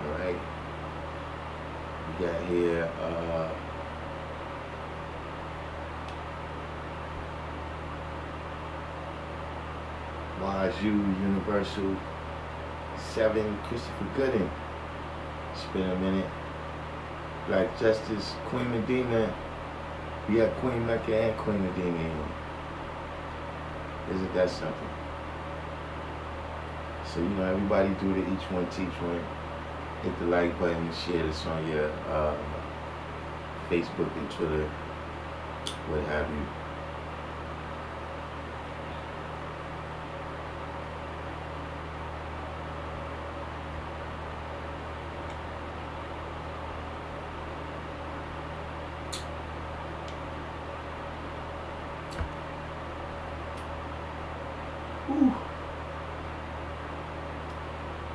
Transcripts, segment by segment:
Alright. We got here, Wazoo Universal 7, Christopher Gooden. It's been a minute. Black Justice, Queen Medina. We got Queen Mecca and Queen Medina in. Isn't that something? So, you know, everybody do the each one teach one. Hit the like button and share this on your Facebook and Twitter, what have you. Whew.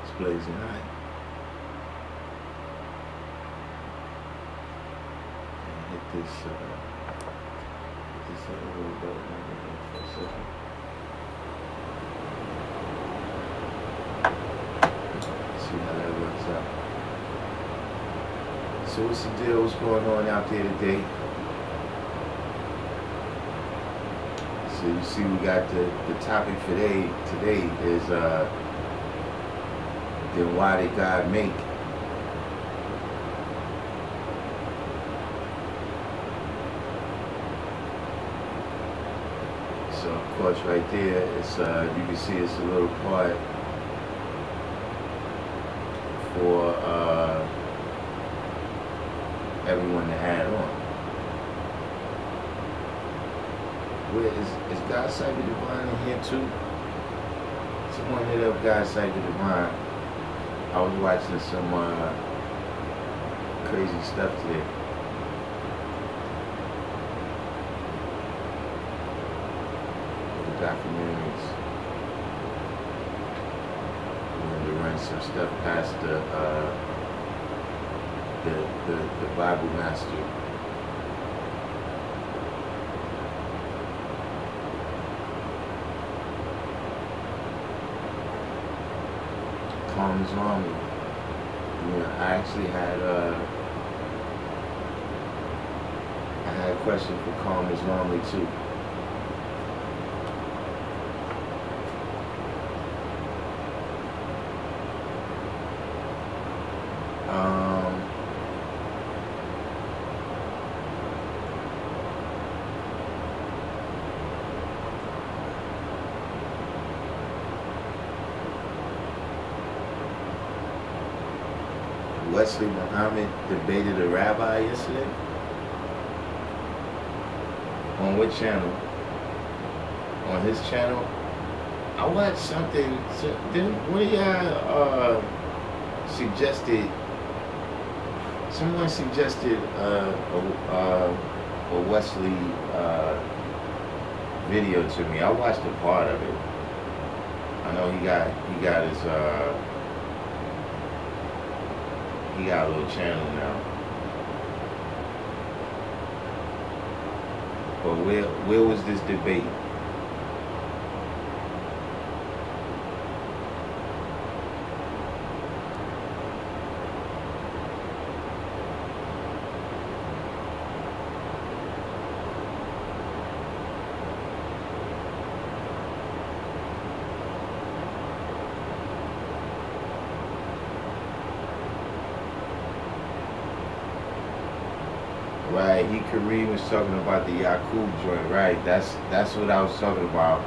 It's blazing hot. Hit this a little bit for a second. See how that works out. So what's the deal? What's going on out there today? So you see we got the topic for today is then why did God make? So of course right there it's you can see it's a little part for everyone to add on. Where is God Cyber Divine in here too? Someone hit up God Cyber Divine. I was watching some crazy stuff today. Documentaries. We wanted to run some stuff past the Bible Master. Calm Islami. Yeah, I actually had a question for Calm Islami too. Wesley Muhammad debated a rabbi yesterday. On what channel? On his channel? I watched something. One of y'all suggested. Someone suggested a Wesley video to me. I watched a part of it. I know he got his he got a little channel now. But where was this debate? Right, Kareem was talking about the Yakub joint, right? That's what I was talking about.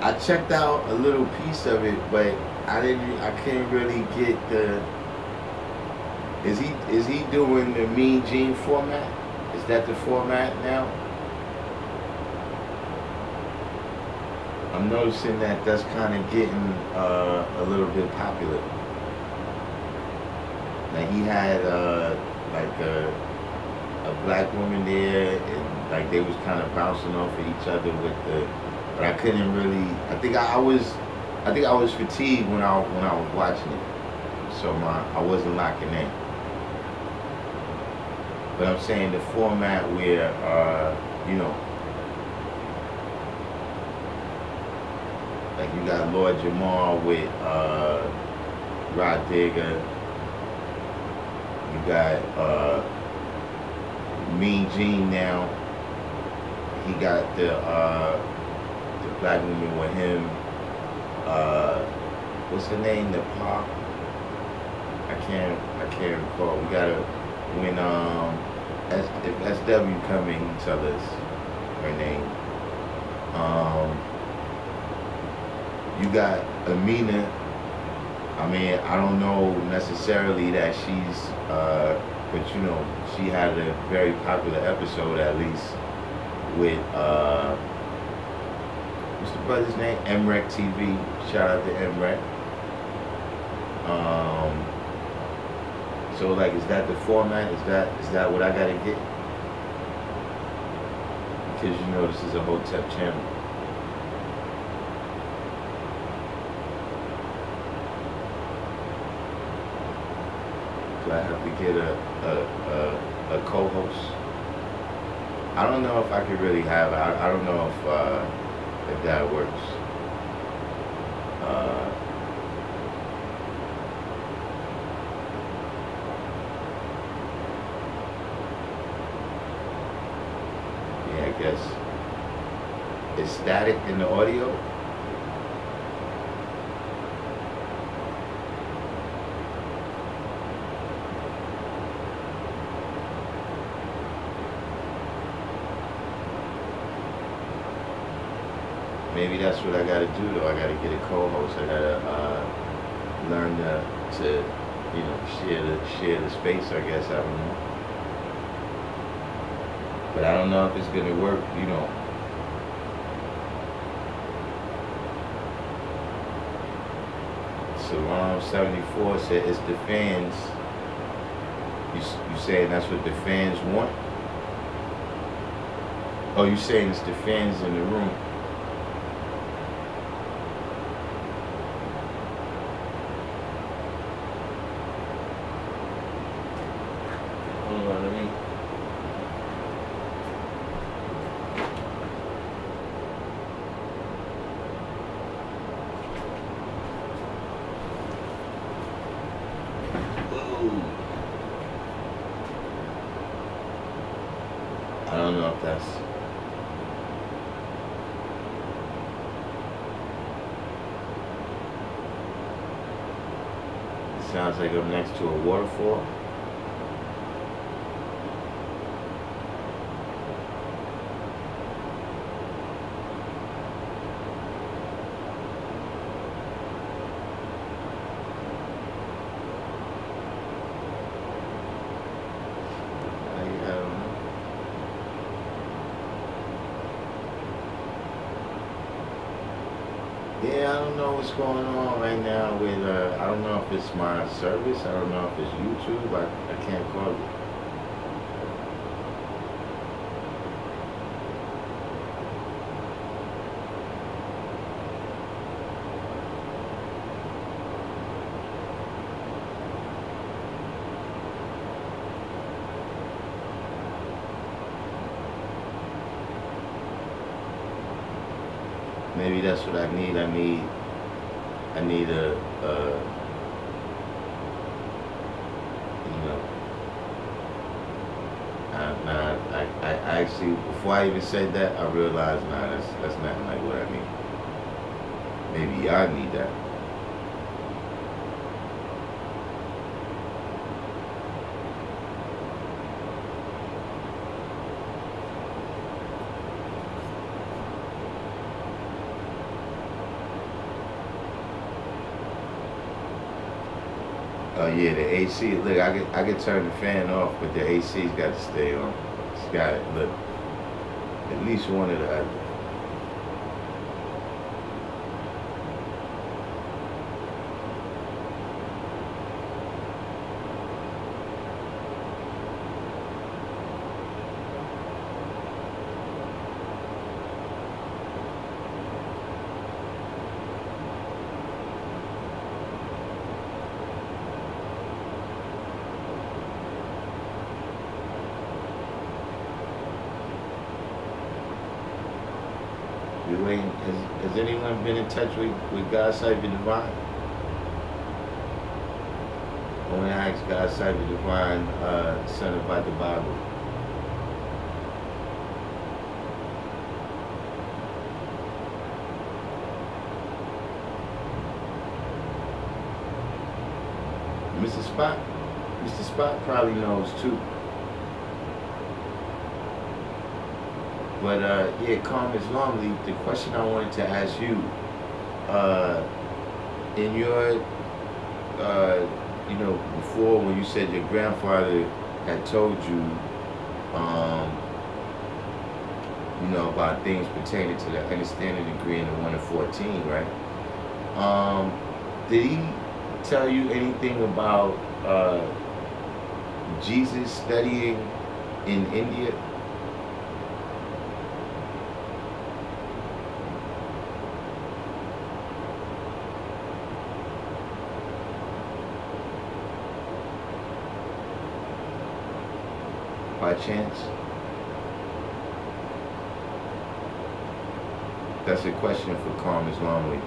I checked out a little piece of it, but I couldn't really get the. Is he doing the Mean Gene format? Is that the format now? I'm noticing that's kind of getting a little bit popular. Like he had like a black woman there, and like they was kind of bouncing off of each other with the, but I couldn't really. I think I was fatigued when I was watching it, so I wasn't locking in. But I'm saying the format where you know, Like you got Lord Jamal with Rod Digger. You got Mean Gene now. He got the black woman with him. What's her name? The pop. I can't recall. We gotta when if SW come in, he tell us her name. You got Amina. I mean, I don't know necessarily that she's, but you know, she had a very popular episode at least with, what's the brother's name? MREC TV. Shout out to MREC. So like, is that the format? Is that what I gotta get? Because you know this is a Hotep channel. Do I have to get a co-host? I don't know if I could really have. I don't know if that works. Yeah, I guess it's static in the audio. Maybe that's what I gotta do though. I gotta get a co-host. I gotta learn to you know share the space. I guess I don't know, but I don't know if it's gonna work. You know, Salam 74 said it's the fans. You saying that's what the fans want? Oh, you saying it's the fans in the room? I don't know if that's... It sounds like I'm next to a waterfall. Yeah, I don't know what's going on right now with, I don't know if it's my service, I don't know if it's YouTube, I can't call it. Maybe that's what I need. I need a you know, I actually, before I even said that, I realized, nah, that's not like what I need. Maybe I need that. Oh yeah, the AC. Look, I could turn the fan off, but the AC's got to stay on. It's got to look at least one of the other. You ain't, has anyone been in touch with God Cyber Divine? I want to ask God Cyber Divine son about the Bible. Mr. Spot probably knows too. But yeah, Calm Islamly, the question I wanted to ask you, in your, before when you said your grandfather had told you, about things pertaining to the understanding degree in the 1 to 14, right? Did he tell you anything about Jesus studying in India? By chance? That's a question for Calm Islamly.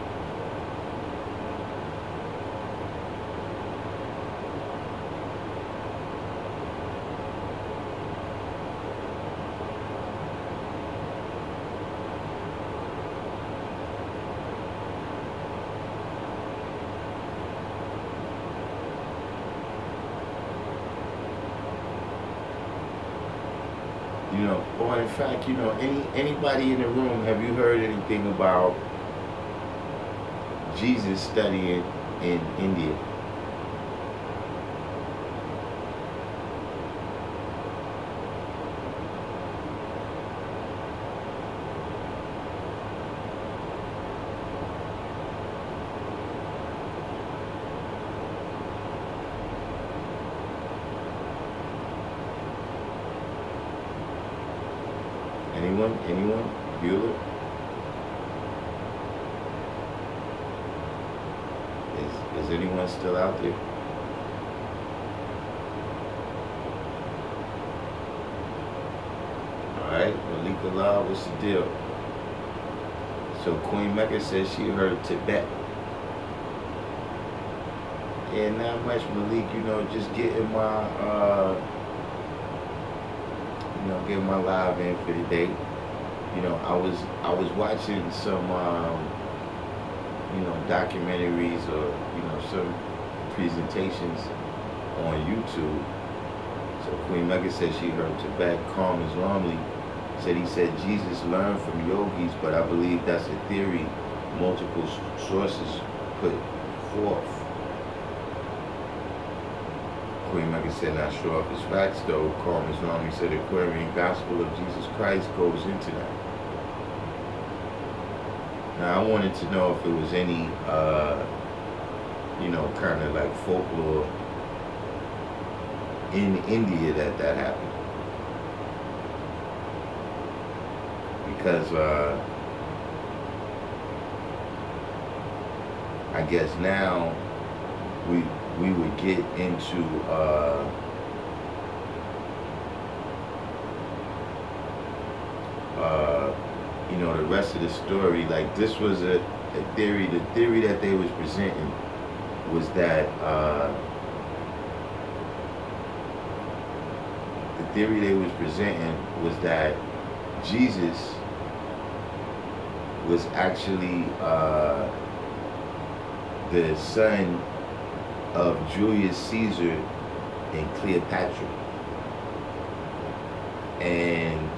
Or in fact, anybody in the room, have you heard anything about Jesus studying in India? Anyone? Bueller? Is anyone still out there? Alright, Malika Law, what's the deal? So Queen Mecca says she heard Tibet. Yeah, not much, Malik, just getting my get my live in for the day. I was watching some documentaries or some presentations on YouTube. So Queen Mega said she heard Tibet. Calm Islamly said he said Jesus learned from yogis, but I believe that's a theory multiple sources put forth. Queen Mega said, not sure if it's facts though. Calm Islamly said the Aquarian gospel of Jesus Christ goes into that. Now I wanted to know if it was any, kind of like folklore in India that happened. Because I guess now we would get into the rest of the story. Like this was a theory. The theory that they was presenting was that Jesus was actually the son of Julius Caesar and Cleopatra. And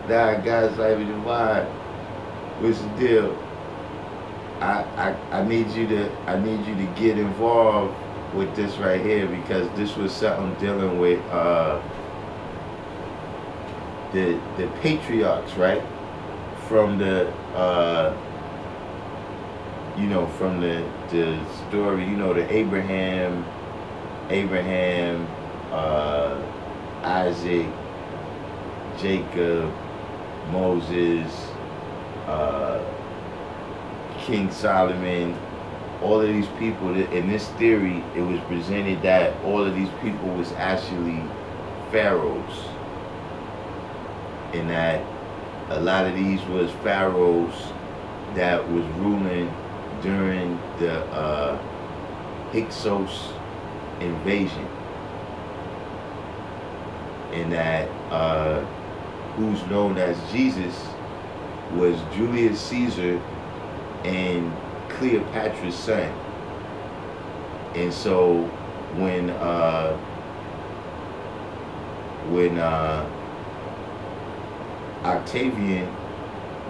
now guys, I mean, divine. What's the deal? I need you to get involved with this right here, because this was something dealing with the patriarchs, right? From the from the story, the Abraham, Isaac, Jacob, Moses, King Solomon, all of these people. In this theory, it was presented that all of these people was actually pharaohs, in that a lot of these was pharaohs that was ruling during the Hyksos invasion, and that who's known as Jesus was Julius Caesar and Cleopatra's son. And so when Octavian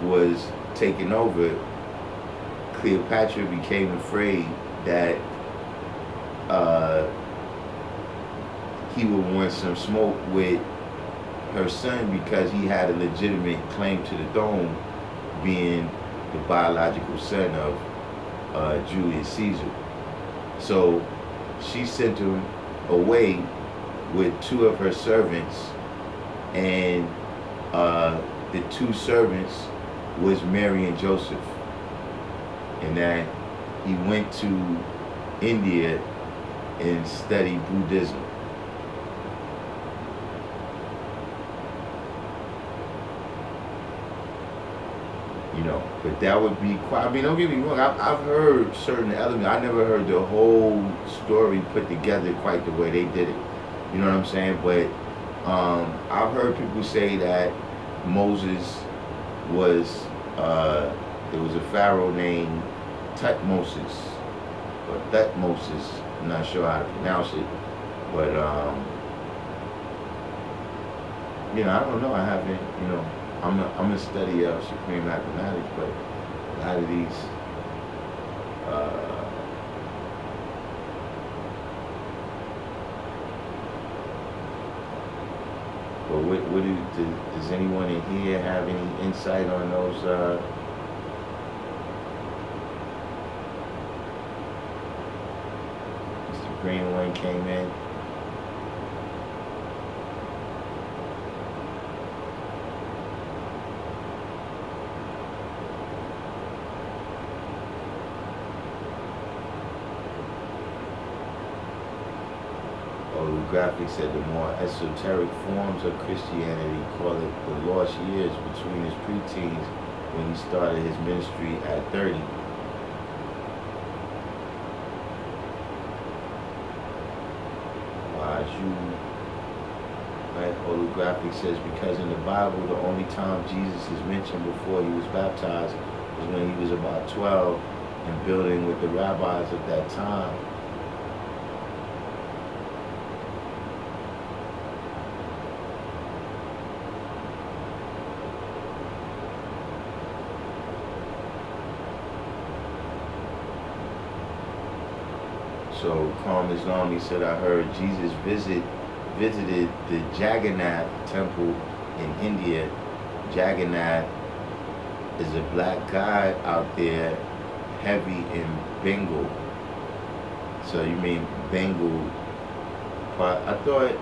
was taken over, Cleopatra became afraid that he would want some smoke with her son, because he had a legitimate claim to the throne, being the biological son of Julius Caesar. So she sent him away with two of her servants, and the two servants was Mary and Joseph, and that he went to India and studied Buddhism. You know, but that would be quite, I mean, don't get me wrong, I've heard certain elements. I never heard the whole story put together quite the way they did it. You know what I'm saying? But I've heard people say that Moses was, there was a pharaoh named Tutmosis, or Thutmosis, I'm not sure how to pronounce it, but, you know, I don't know, I haven't, you know, I'm a study of supreme mathematics, but a lot of these, but what does anyone in here have any insight on those, Mr. Green one came in? Graphic said the more esoteric forms of Christianity call it the lost years between his preteens when he started his ministry at 30. Right, holographic says, because in the Bible the only time Jesus is mentioned before he was baptized was when he was about 12 and building with the rabbis of that time. So Calm Islam, he said, I heard Jesus visited the Jagannath temple in India. Jagannath is a black god out there, heavy in Bengal. So you mean Bengal? I thought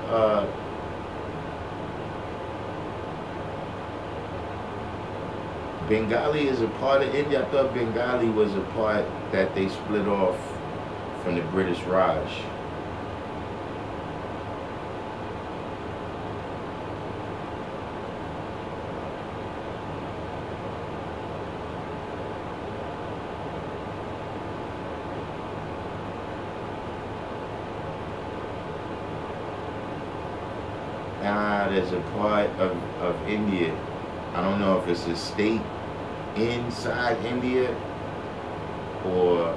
Bengali is a part of India. I thought Bengali was a part that they split off from the British Raj. There's a part of India, I don't know if it's a state inside India or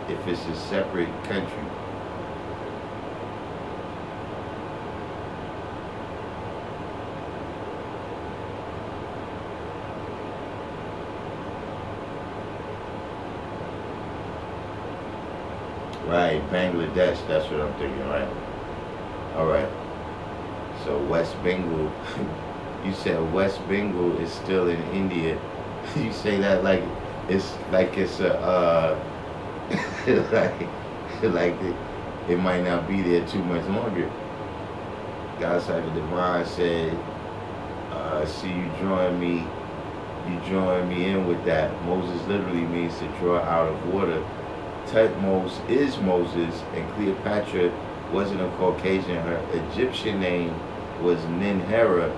if it's a separate country. Right, Bangladesh, that's what I'm thinking, right? Alright. So West Bengal, you said West Bengal is still in India. You say that like it's a like it might not be there too much longer. God side of the divine said, see you join me in with that. Moses literally means to draw out of water. Tutmos is Moses, and Cleopatra wasn't a Caucasian. Her Egyptian name was Ninhera,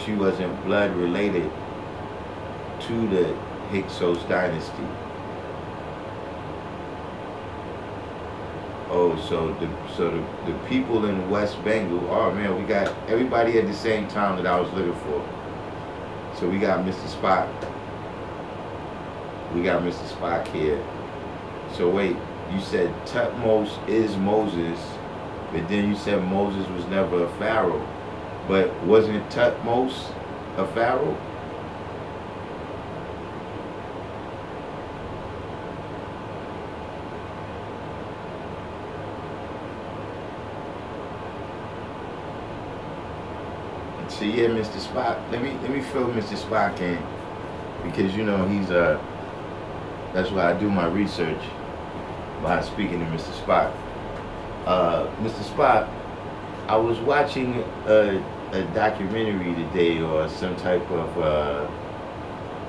she wasn't blood related to the Hyksos dynasty. Oh, so the people in West Bengal. Oh man, we got everybody at the same time that I was looking for. So we got Mr. Spock. We got Mr. Spock here. So wait, you said Tutmos is Moses, but then you said Moses was never a pharaoh. But wasn't Tutmos a pharaoh? So yeah, Mr. Spock. Let me fill Mr. Spock in, because you know he's that's why I do my research by speaking to Mr. Spock. Mr. Spock, I was watching a documentary today, or some type of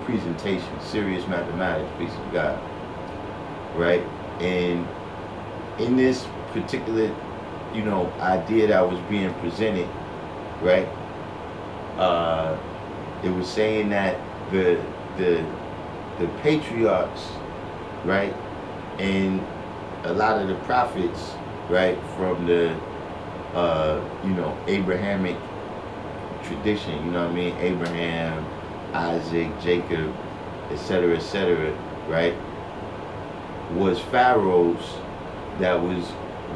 presentation, serious mathematics, piece of God, right? And in this particular, you know, idea that was being presented, right? It was saying that the patriarchs, right, and a lot of the prophets, right, from the you know, Abrahamic tradition, you know what I mean, Abraham, Isaac, Jacob, etc., right, was pharaohs that was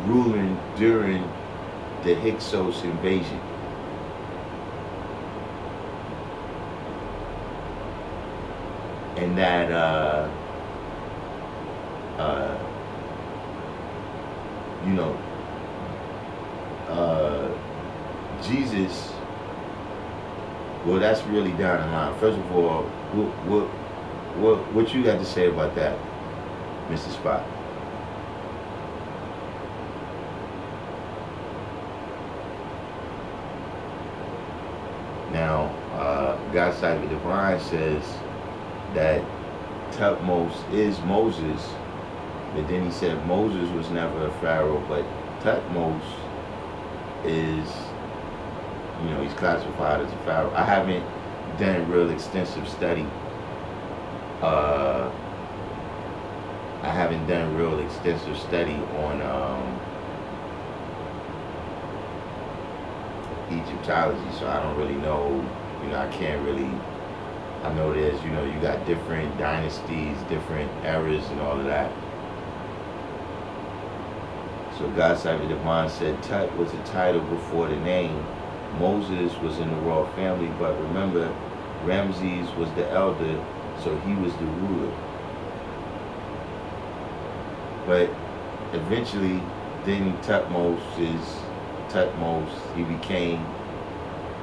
ruling during the Hyksos invasion. And that you know, Jesus, well, that's really down the line. First of all, what you got to say about that, Mr. Spock? Now, God Side of the Divine says that Tutmos is Moses, but then he said Moses was never a pharaoh, but Tutmos is, you know, he's classified as a pharaoh. I haven't done real extensive study. I haven't done real extensive study on Egyptology, so I don't really know, you know, I can't really, I know there's, you know, you got different dynasties, different eras and all of that. So God Side of the Divine said Tut was a title before the name. Moses was in the royal family, but remember, Ramses was the elder, so he was the ruler. But eventually, then Tutmos, he became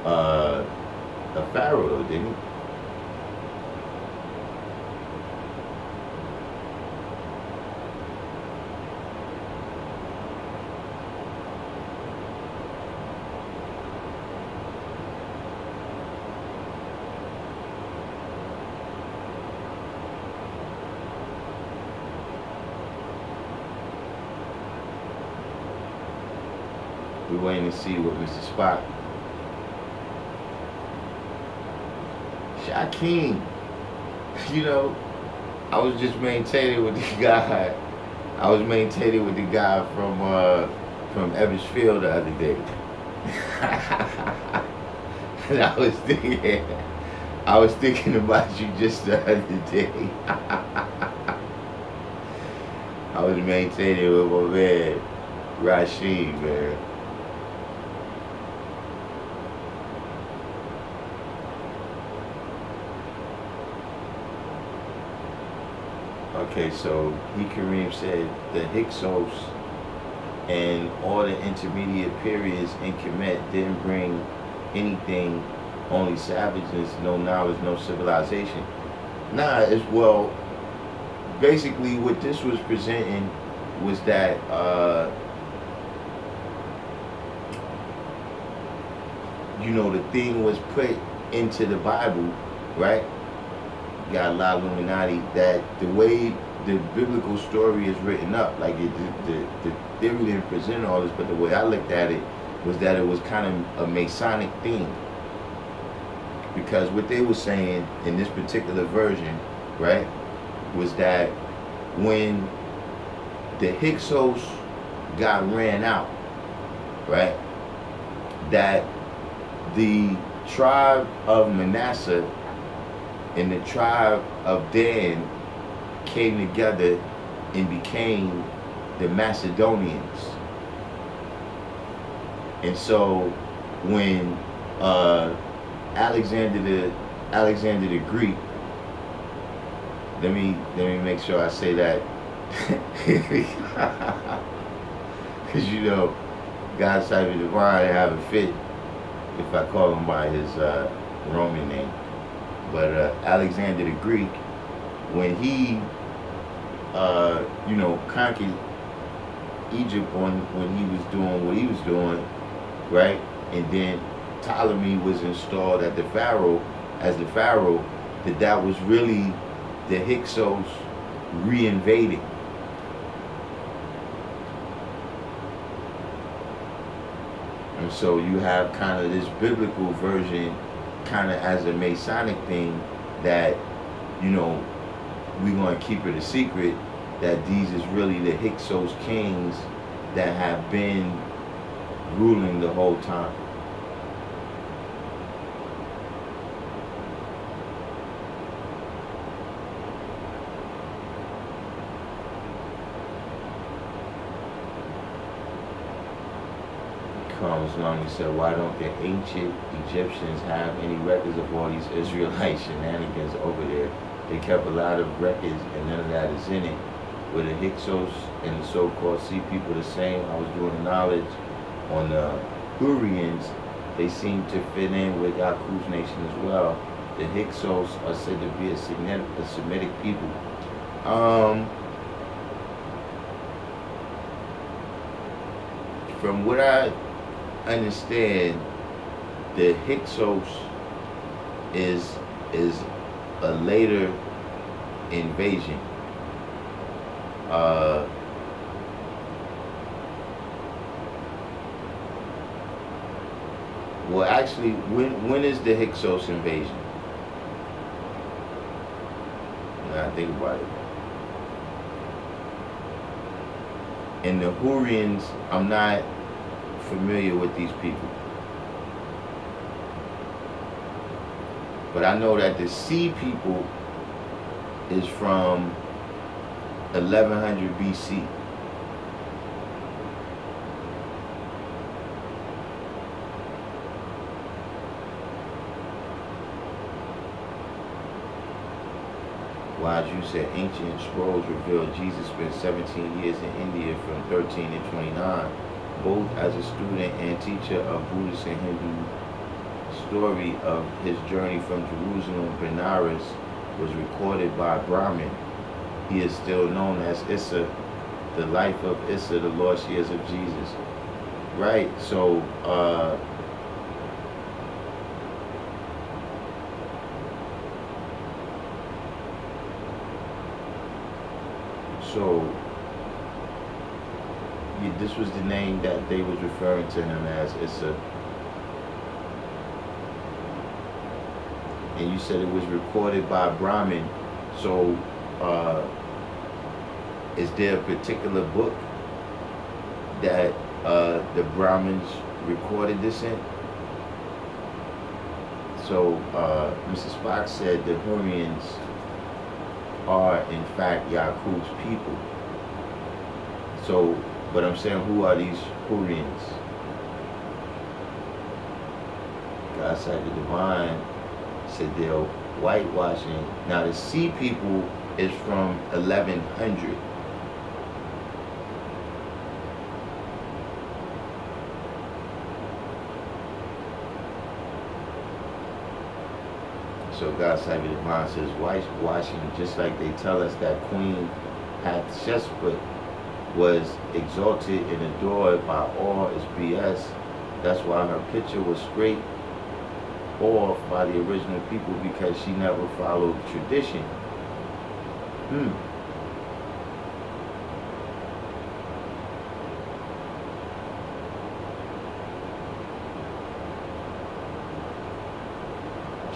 a pharaoh, didn't he? We're waiting to see what Mr. Spock. Shaquem, you know, I was just maintaining with the guy. I was maintaining with the guy from Eversfield the other day. And I was thinking about you just the other day. I was maintaining with my man, Rashid, man. Okay, so Kareem said the Hyksos and all the intermediate periods in Kemet didn't bring anything, only savages, no knowledge, no civilization. Nah, it's, well, basically what this was presenting was that you know, the thing was put into the Bible, right? You got a lot of Illuminati, that the way the biblical story is written up, like the theory didn't present all this, but the way I looked at it, was that it was kind of a Masonic theme. Because what they were saying in this particular version, right, was that when the Hyksos got ran out, right, that the tribe of Manasseh and the tribe of Dan came together and became the Macedonians. And so when Alexander the Greek, let me make sure I say that, because you know God's type of divine have a fit if I call him by his Roman name. But Alexander the Greek, when he conquered Egypt when he was doing what he was doing, right, and then Ptolemy was installed as the pharaoh, that was really the Hyksos reinvading. And so you have kind of this biblical version kind of as a Masonic thing that, we're going to keep it a secret, that these is really the Hyksos kings that have been ruling the whole time. Comes along and said, why don't the ancient Egyptians have any records of all these Israelite shenanigans over there? They kept a lot of records and none of that is in it. Were the Hyksos and the so-called sea people the same? I was doing the knowledge on the Hurrians. They seem to fit in with Yakub's nation as well. The Hyksos are said to be a Semitic people. From what I understand, the Hyksos is a later invasion. Well, actually, when is the Hyksos invasion? Now I think about it. And the Hurrians, I'm not familiar with these people, but I know that the Sea people is from 1100 BC. While you said ancient scrolls reveal Jesus spent 17 years in India from 13 to 29. Both as a student and teacher of Buddhist and Hindu. Story of his journey from Jerusalem, Benares, was recorded by Brahmin. He is still known as Issa, the life of Issa, the lost years of Jesus. Right, so this was the name that they was referring to him as, Issa. And you said it was recorded by Brahmin. So is there a particular book that the Brahmins recorded this in? So Mr. Spock said the Hurrians are in fact Yakub's people. So, but I'm saying, who are these Hurrians? God said the divine said they're whitewashing. Now the Sea people is from 1100. So God said the divine says whitewashing, just like they tell us that Queen Hatshepsut was exalted and adored by all is BS. That's why her picture was scraped off by the original people, because she never followed tradition.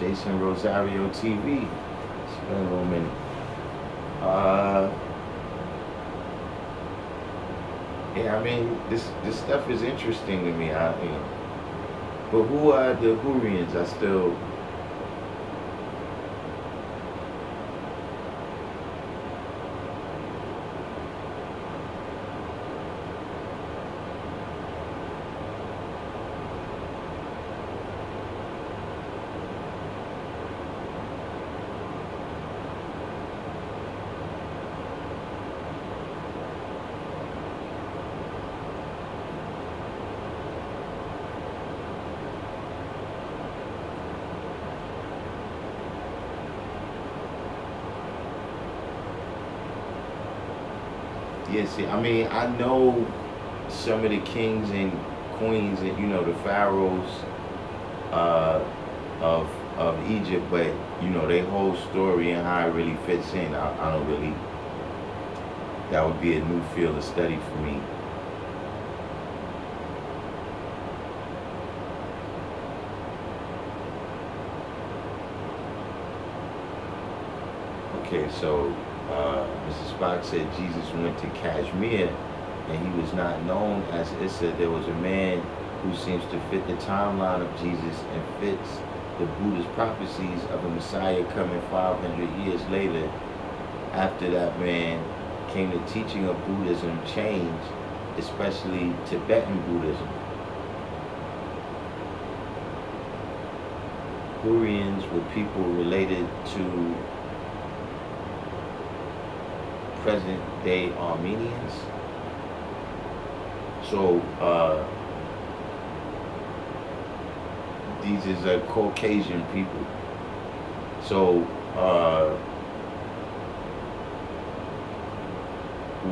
Jason Rosario TV. It's been a little minute. Yeah, I mean, this stuff is interesting to me. But who are the Hurrians? I still. Yeah, see, I mean, I know some of the kings and queens and the pharaohs uh, of Egypt, but their whole story and how it really fits in, I don't really. That would be a new field of study for me. Okay, so Mr. Spock said Jesus went to Kashmir and he was not known as Issa. There was a man who seems to fit the timeline of Jesus and fits the Buddhist prophecies of a Messiah coming 500 years later. After that man came the teaching of Buddhism changed, especially Tibetan Buddhism. Hurrians were people related to present-day Armenians. So these is Caucasian people. So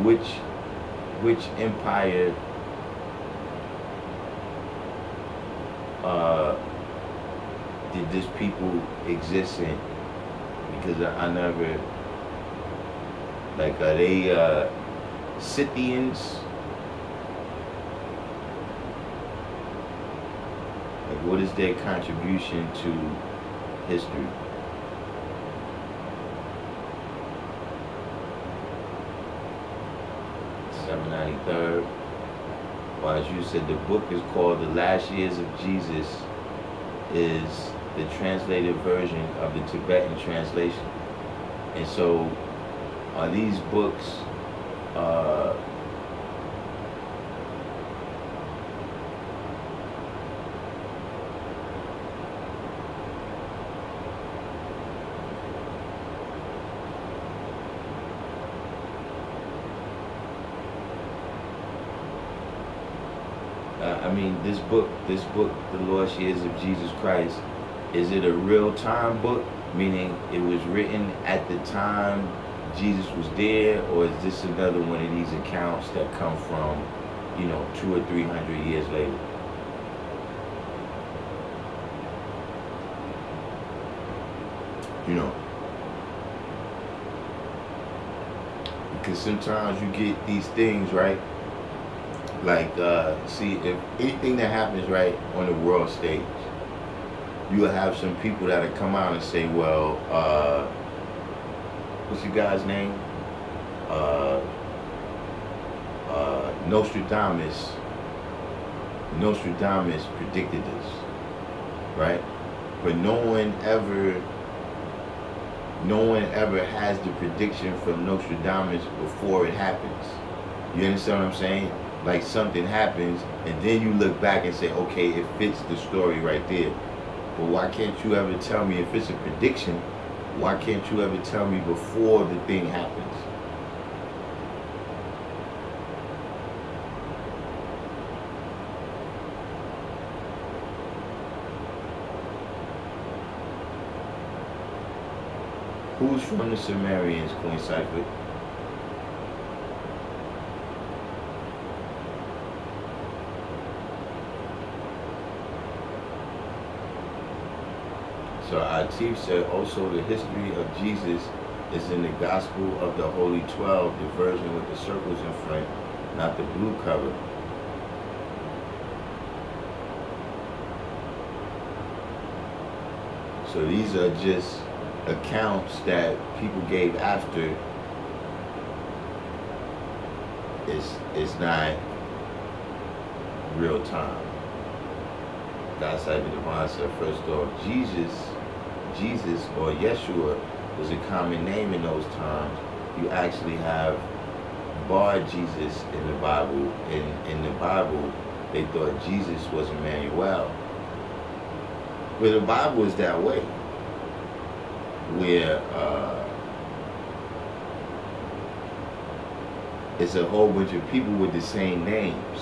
which empire did this people exist in? Because I never. Like, are they Scythians? Like, what is their contribution to history? $793. Well, as you said, the book is called The Last Years of Jesus, is the translated version of the Tibetan translation. And so, are these books I mean, this book, The Lost Years of Jesus Christ, is it a real-time book, meaning it was written at the time Jesus was there, or is this another one of these accounts that come from, 200 or 300 years later? Because sometimes you get these things, right? Like, see, if anything that happens, right, on the world stage, you'll have some people that'll come out and say, well, what's your guy's name? Nostradamus predicted this, right? But no one ever has the prediction from Nostradamus before it happens. You understand what I'm saying? Like, something happens, and then you look back and say, okay, it fits the story right there. But why can't you ever tell me, if it's a prediction, why can't you ever tell me before the thing happens? Who's from the Sumerians, Queen Cypher? So Atif said, also the history of Jesus is in the Gospel of the Holy 12, the version with the circles in front, not the blue cover. So these are just accounts that people gave after. It's not real time. God said the divine said first off, Jesus or Yeshua was a common name in those times. You actually have Bar Jesus in the Bible. In the Bible, they thought Jesus was Emmanuel. But the Bible is that way, where it's a whole bunch of people with the same names.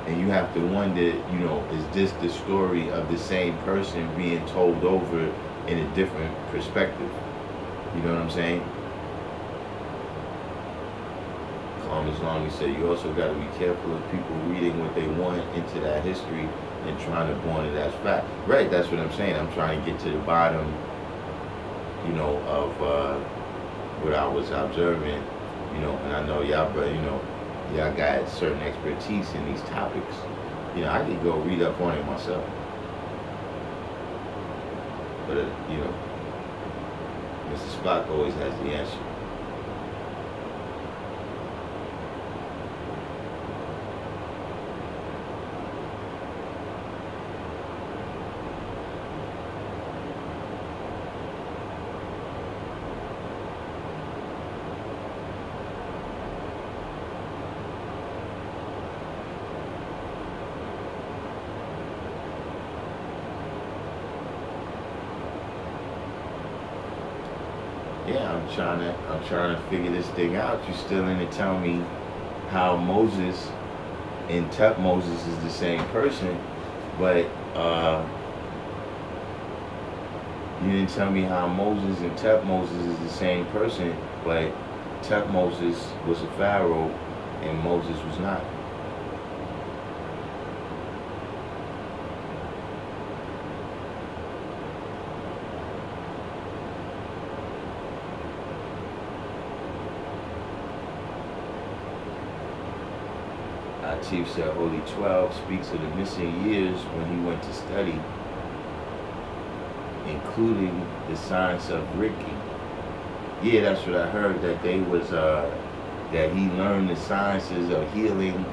And you have to wonder, is this the story of the same person being told over in a different perspective? You know what I'm saying? Calm Islam, he said, you also got to be careful of people reading what they want into that history and trying to born it as fact. Right, that's what I'm saying. I'm trying to get to the bottom, of what I was observing, and I know y'all, but, y'all got certain expertise in these topics. I could go read up on it myself. But, Mr. Spock always has the answer. Yeah, I'm trying to figure this thing out. You still in to tell me how Moses and Moses is the same person, but you didn't tell me how Moses and Moses is the same person, but Moses was a pharaoh and Moses was not. Chief said Holy 12 speaks of the missing years when he went to study, including the science of Reiki. Yeah, that's what I heard, that they was that he learned the sciences of healing,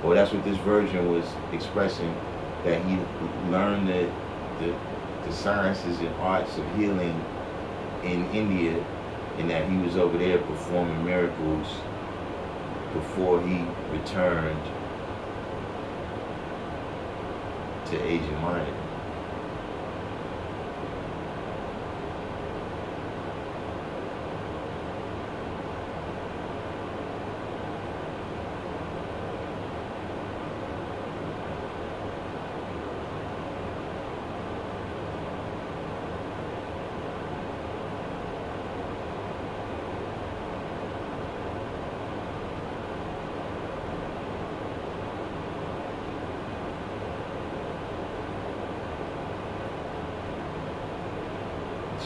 or that's what this version was expressing, that he learned the sciences and arts of healing in India, and that he was over there performing miracles before he returned to Asia Minor.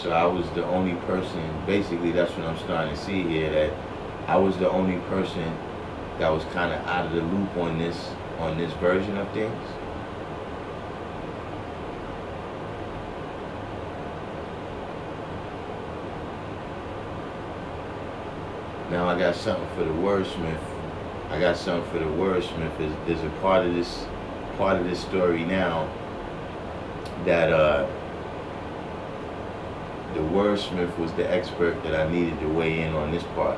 So I was the only person, basically that's what I'm starting to see here, that I was the only person that was kind of out of the loop on this version of things. Now I got something for the wordsmith. There's a part of this story now that the wordsmith was the expert that I needed to weigh in on this part,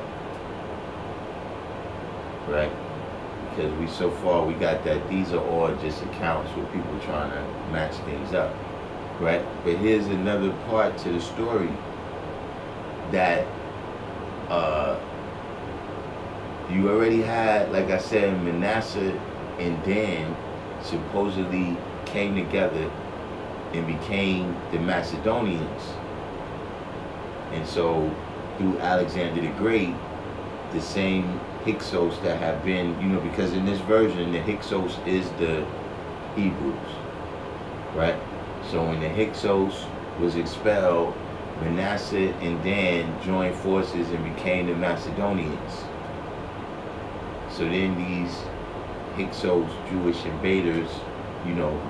right? Because so far we got that these are all just accounts with people trying to match things up, right? But here's another part to the story that you already had, like I said, Manasseh and Dan supposedly came together and became the Macedonians. And so, through Alexander the Great, the same Hyksos that have been, because in this version, the Hyksos is the Hebrews, right? So when the Hyksos was expelled, Manasseh and Dan joined forces and became the Macedonians. So then Hyksos Jewish invaders,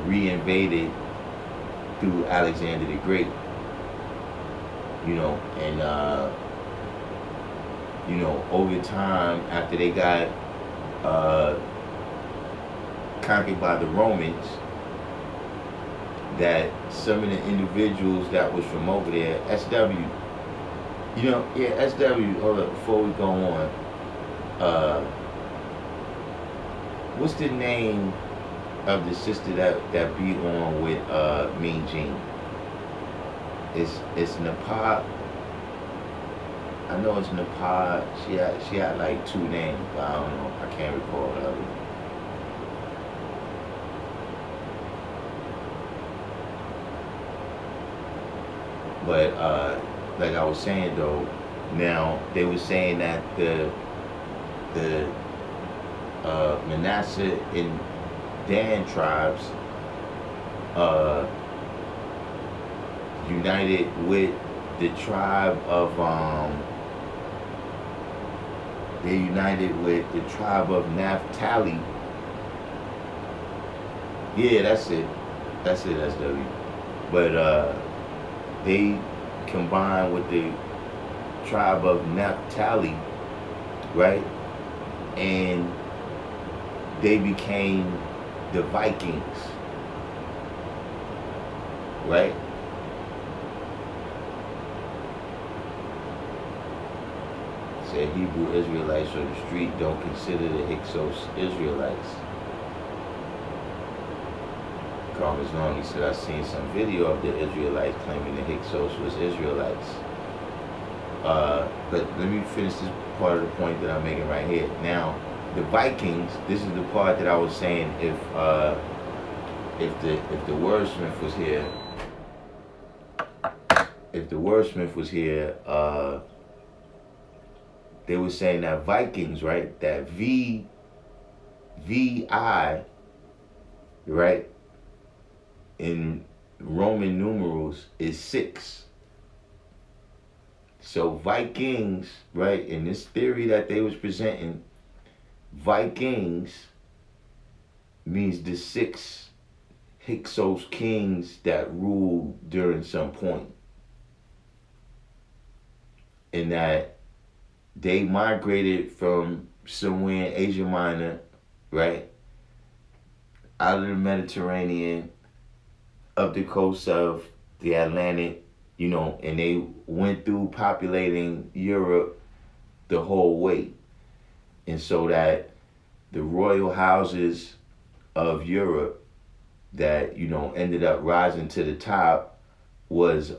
re-invaded through Alexander the Great. And over time, after they got conquered by the Romans, that some of the individuals that was from over there, SW, SW, hold up, before we go on, what's the name of the sister that be on with Mean Gene? It's Nepal. I know it's Nepal. She had like two names, but I don't know. I can't recall the other. But like I was saying though, now they were saying that the Manasseh and Dan tribes united with the tribe of they united with the tribe of Naphtali. Yeah, that's it, SW. But they combined with the tribe of Naphtali, right? And they became the Vikings, right? Said Hebrew Israelites on the street don't consider the Hyksos Israelites. Carmen's Long, he said, I seen some video of the Israelites claiming the Hyksos was Israelites. But let me finish this part of the point that I'm making right here. Now, the Vikings, this is the part that I was saying, if the wordsmith was here, they were saying that Vikings, right? That VI, right? In Roman numerals is 6. So Vikings, right? In this theory that they was presenting, Vikings means the 6 Hyksos kings that ruled during some point. And that they migrated from somewhere in Asia Minor, right? Out of the Mediterranean, up the coast of the Atlantic, and they went through populating Europe the whole way. And so that the royal houses of Europe that, ended up rising to the top was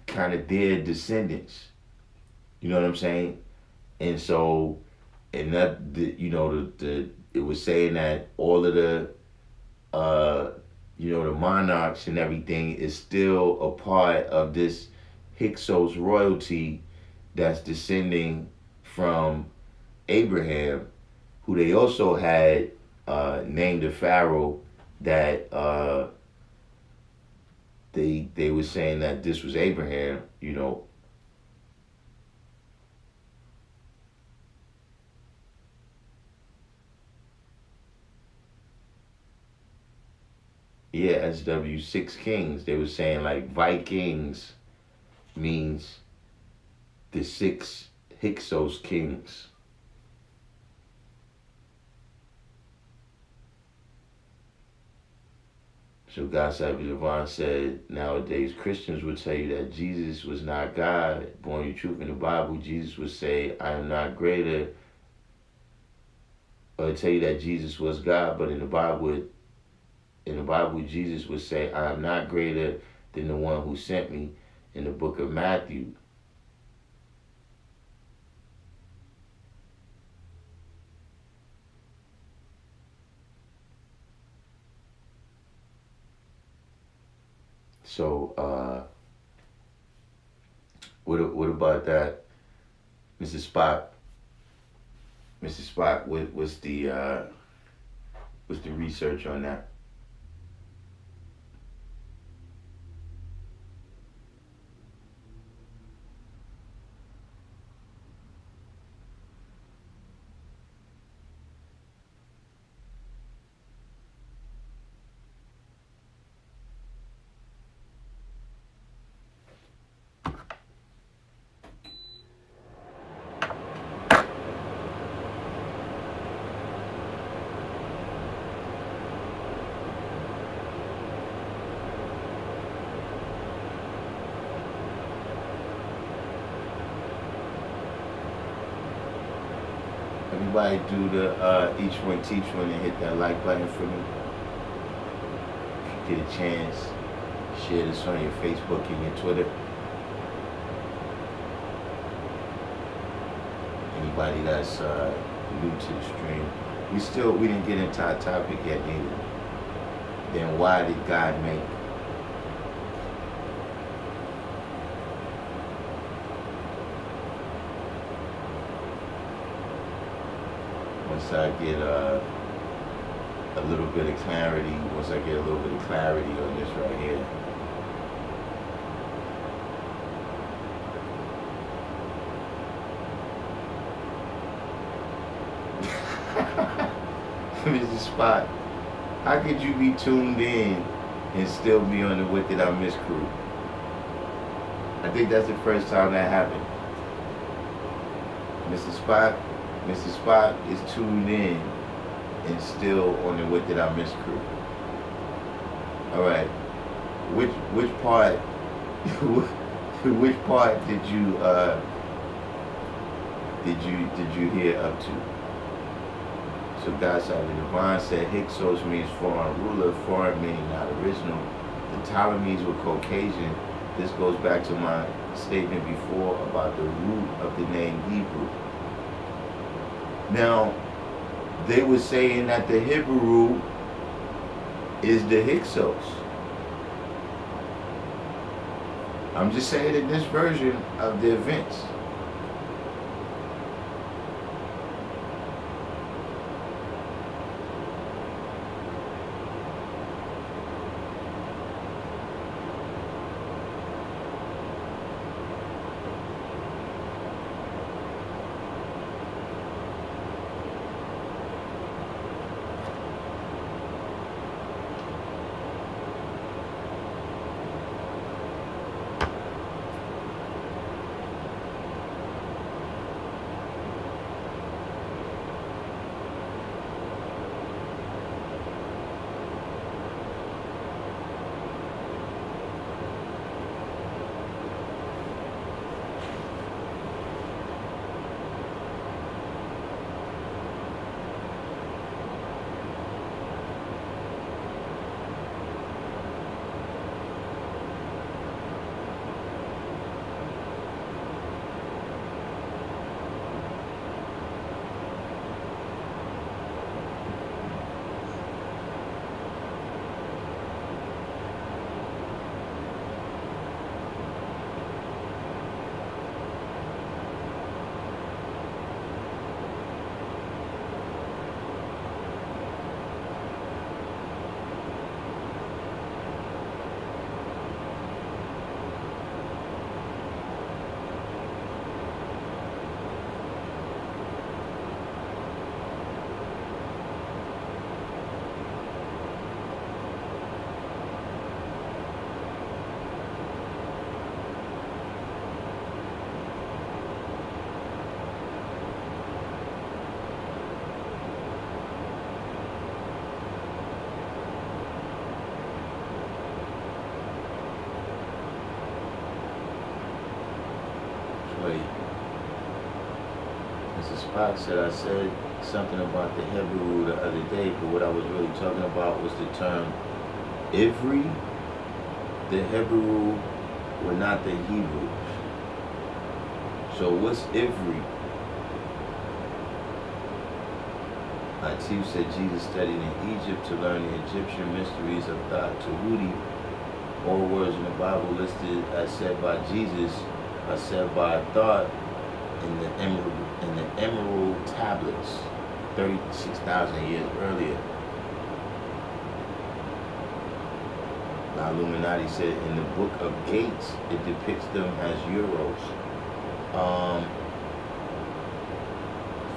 kind of their descendants. You know what I'm saying? And so, and that, it was saying that all of the the monarchs and everything is still a part of this Hyksos royalty that's descending from Abraham, who they also had named a pharaoh that they were saying that this was Abraham, Yeah, SW 6 kings. They were saying like Vikings means the 6 Hyksos kings. So God Savage Javon said, nowadays Christians would tell you that Jesus was not God. Born you truth in the Bible, Jesus would say, I am not greater. Or tell you that Jesus was God, but in the Bible, Jesus would say, I am not greater than the one who sent me in the book of Matthew. So, what about that, Mrs. Spot? Mrs. Spot, what's the research on that? everybody do the each one teach one and hit that like button for me. If you get a chance, share this on your Facebook and your Twitter. Anybody that's new to the stream. We didn't get into our topic yet neither. Then why did God make? Once I get a little bit of clarity, on this right here. Mr. Spot, how could you be tuned in and still be on the What Did I Miss crew? I think that's the first time that happened. Mr. Spot is tuned in and still on the What Did I Miss crew. Alright. Which part which part did you hear up to? So God said, the divine said Hyksos means foreign ruler, foreign meaning not original. The Ptolemies were Caucasian. This goes back to my statement before about the root of the name Hebrew. Now, they were saying that the Hebrew is the Hyksos. I'm just saying in this version of the events. Mr. Spock said I said something about the Hebrew the other day, but what I was really talking about was the term Ivri. The Hebrew were not the Hebrews. So what's Ivri? Atif said Jesus studied in Egypt to learn the Egyptian mysteries of God. Tahuti, all words in the Bible listed as said by Jesus are said by thought in the emerald tablets 36,000 years earlier. The Illuminati said in the Book of Gates it depicts them as euros.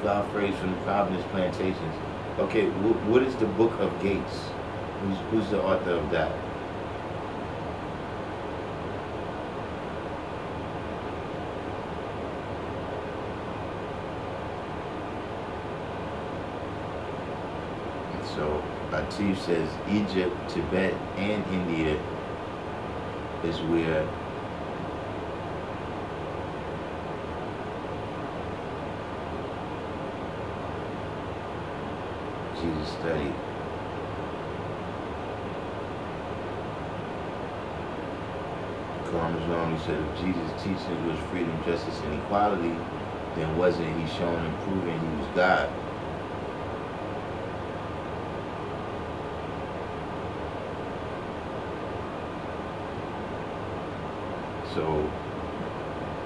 Flower phrase from the Providence Plantations. Okay, what is the Book of Gates? Who's the author of that? So Atif says Egypt, Tibet, and India is where study. He said if Jesus' teachings was freedom, justice, and equality, then wasn't he showing and proving he was God? So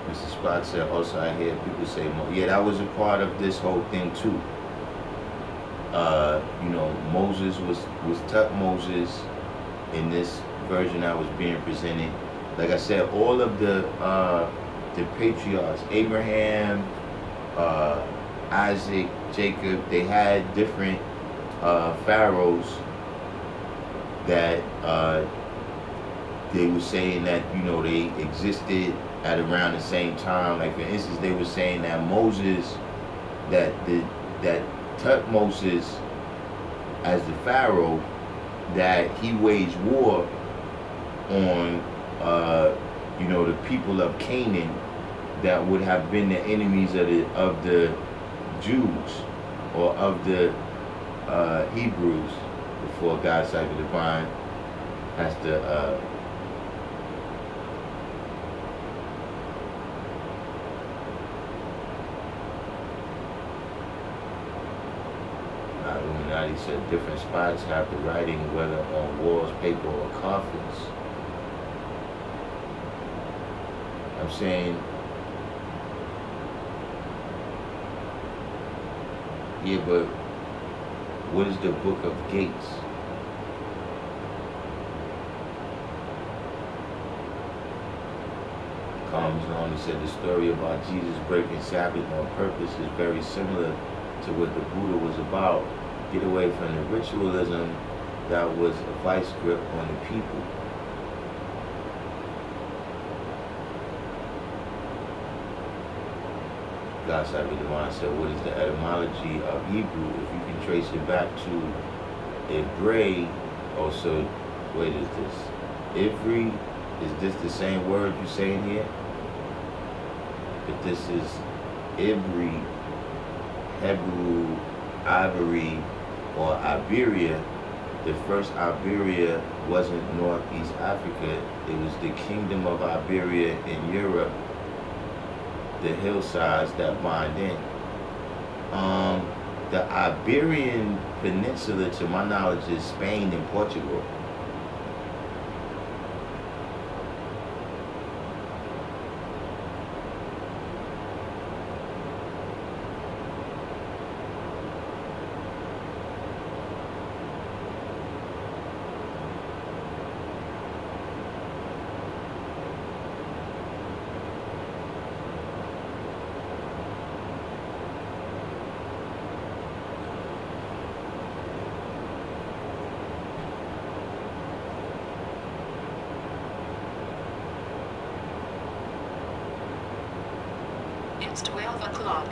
Mr. Spot said, also I hear people say, yeah, that was a part of this whole thing too. You know, Moses was Moses in this version that was being presented. Like I said, all of the patriarchs, Abraham, Isaac, Jacob, they had different pharaohs that they were saying that, you know, they existed at around the same time. Like for instance, they were saying that Moses, that Tutmosis as the pharaoh, that he waged war on you know, the people of Canaan that would have been the enemies of the Jews or of the Hebrews before God's cycle divine has to Illuminati said different spots have the writing, whether on walls, paper, or coffins. I'm saying, yeah, but what is the Book of Gates? Comes on, he said the story about Jesus breaking Sabbath on purpose is very similar to what the Buddha was about. Get away from the ritualism that was a vice grip on the people. God's Cycle Divine said, what is the etymology of Hebrew? If you can trace it back to Hebraic, also, what is this? Ivri, is this the same word you're saying here? But this is Ivri, Hebrew, Ivory, or Iberia. The first Iberia wasn't Northeast Africa. It was the Kingdom of Iberia in Europe, the hillsides that bind in. The Iberian Peninsula, to my knowledge, is Spain and Portugal. It's 12 o'clock.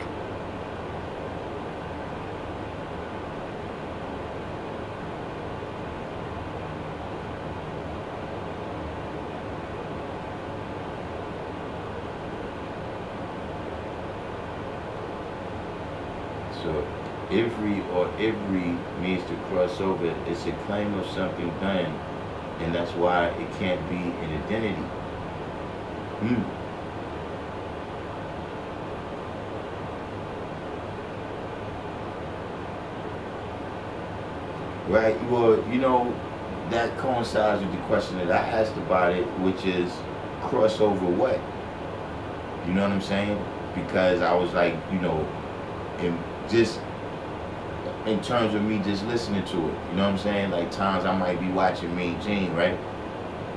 So, Ivri or Ivri means to cross over. It's a claim of something done, and that's why it can't be an identity. Right, well, you know, that coincides with the question that I asked about it, which is crossover what? You know what I'm saying? Because I was like, you know, just in terms of me just listening to it, you know what I'm saying? Like times I might be watching Mean Gene, right?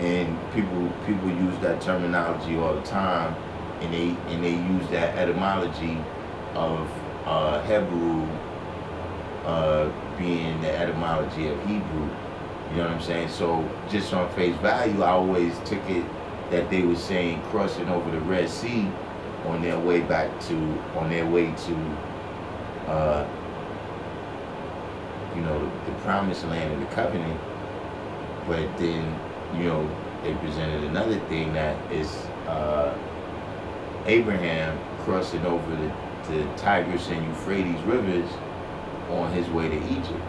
And people use that terminology all the time, and they use that etymology of Hebrew being the etymology of Hebrew. You know what I'm saying? So just on face value, I always took it that they were saying crossing over the Red Sea on their way to you know, the promised land and the covenant. But then, you know, they presented another thing that is Abraham crossing over the Tigris and Euphrates rivers on his way to Egypt.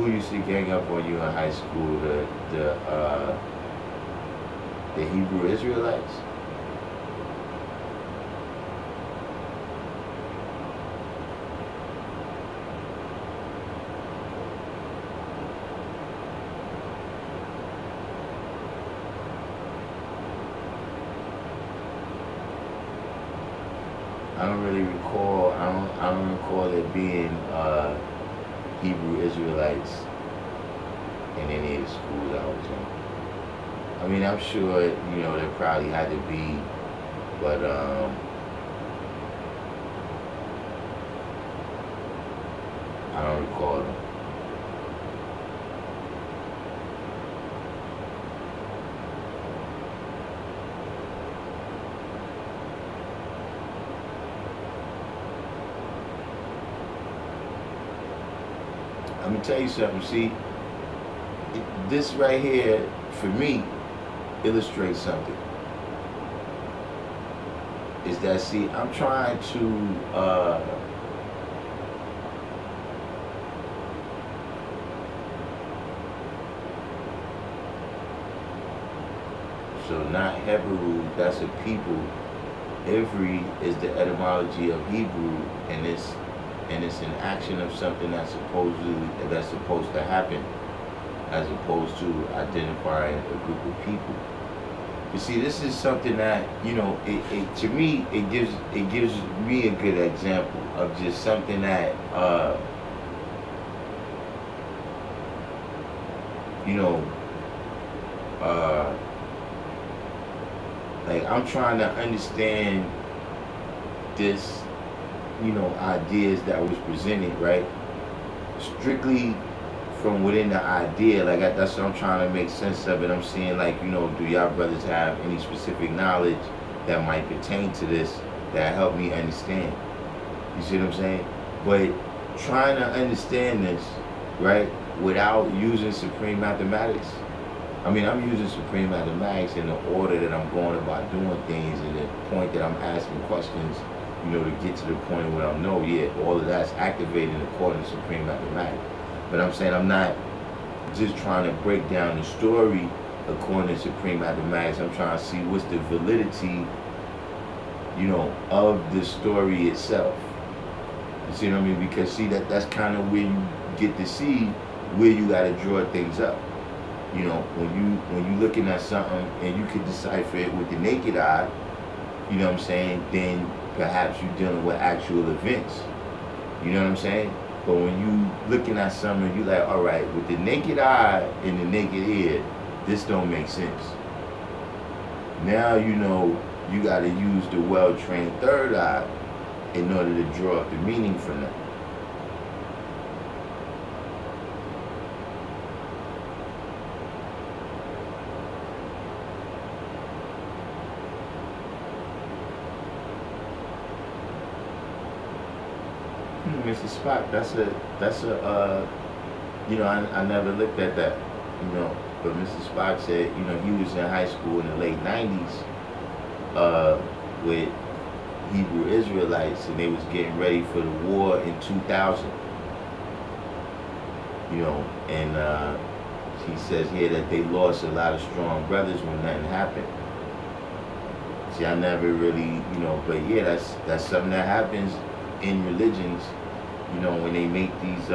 who used to gang up on you in high school? The Hebrew Israelites? I don't really recall. I don't recall it being Hebrew Israelites in any of the schools I was in. I mean, I'm sure there probably had to be, but I don't recall them. I'm gonna tell you something. See, this right here, for me, illustrates something. Is that, see, I'm trying to so not Hebrew, that's a people. Ivri is the etymology of Hebrew, and it's an action of something that's supposed to happen, as opposed to identifying a group of people. You see, this is something that it to me it gives me a good example of just something that like I'm trying to understand this ideas that was presented, right? Strictly from within the idea, like that's what I'm trying to make sense of it. I'm seeing, like, do y'all brothers have any specific knowledge that might pertain to this that help me understand? You see what I'm saying? But trying to understand this, right, without using supreme mathematics. I mean, I'm using supreme mathematics in the order that I'm going about doing things, and the point that I'm asking questions, to get to the point where I know, yeah, all of that's activated according to supreme mathematics. But I'm saying I'm not just trying to break down the story according to supreme mathematics. I'm trying to see what's the validity, of the story itself. You see what I mean? Because, see, that's kind of where you get to see where you got to draw things up. When you looking at something and you can decipher it with the naked eye, you know what I'm saying, then perhaps you're dealing with actual events. You know what I'm saying? But when you looking at something, you like, all right, with the naked eye and the naked ear, this don't make sense. Now you got to use the well-trained third eye in order to draw up the meaning from that. Mr. Spock, I never looked at that, but Mr. Spock said, he was in high school in the late 90s with Hebrew Israelites, and they was getting ready for the war in 2000, and he says here that they lost a lot of strong brothers when nothing happened. See, I never really, but yeah, that's something that happens in religions, when they make these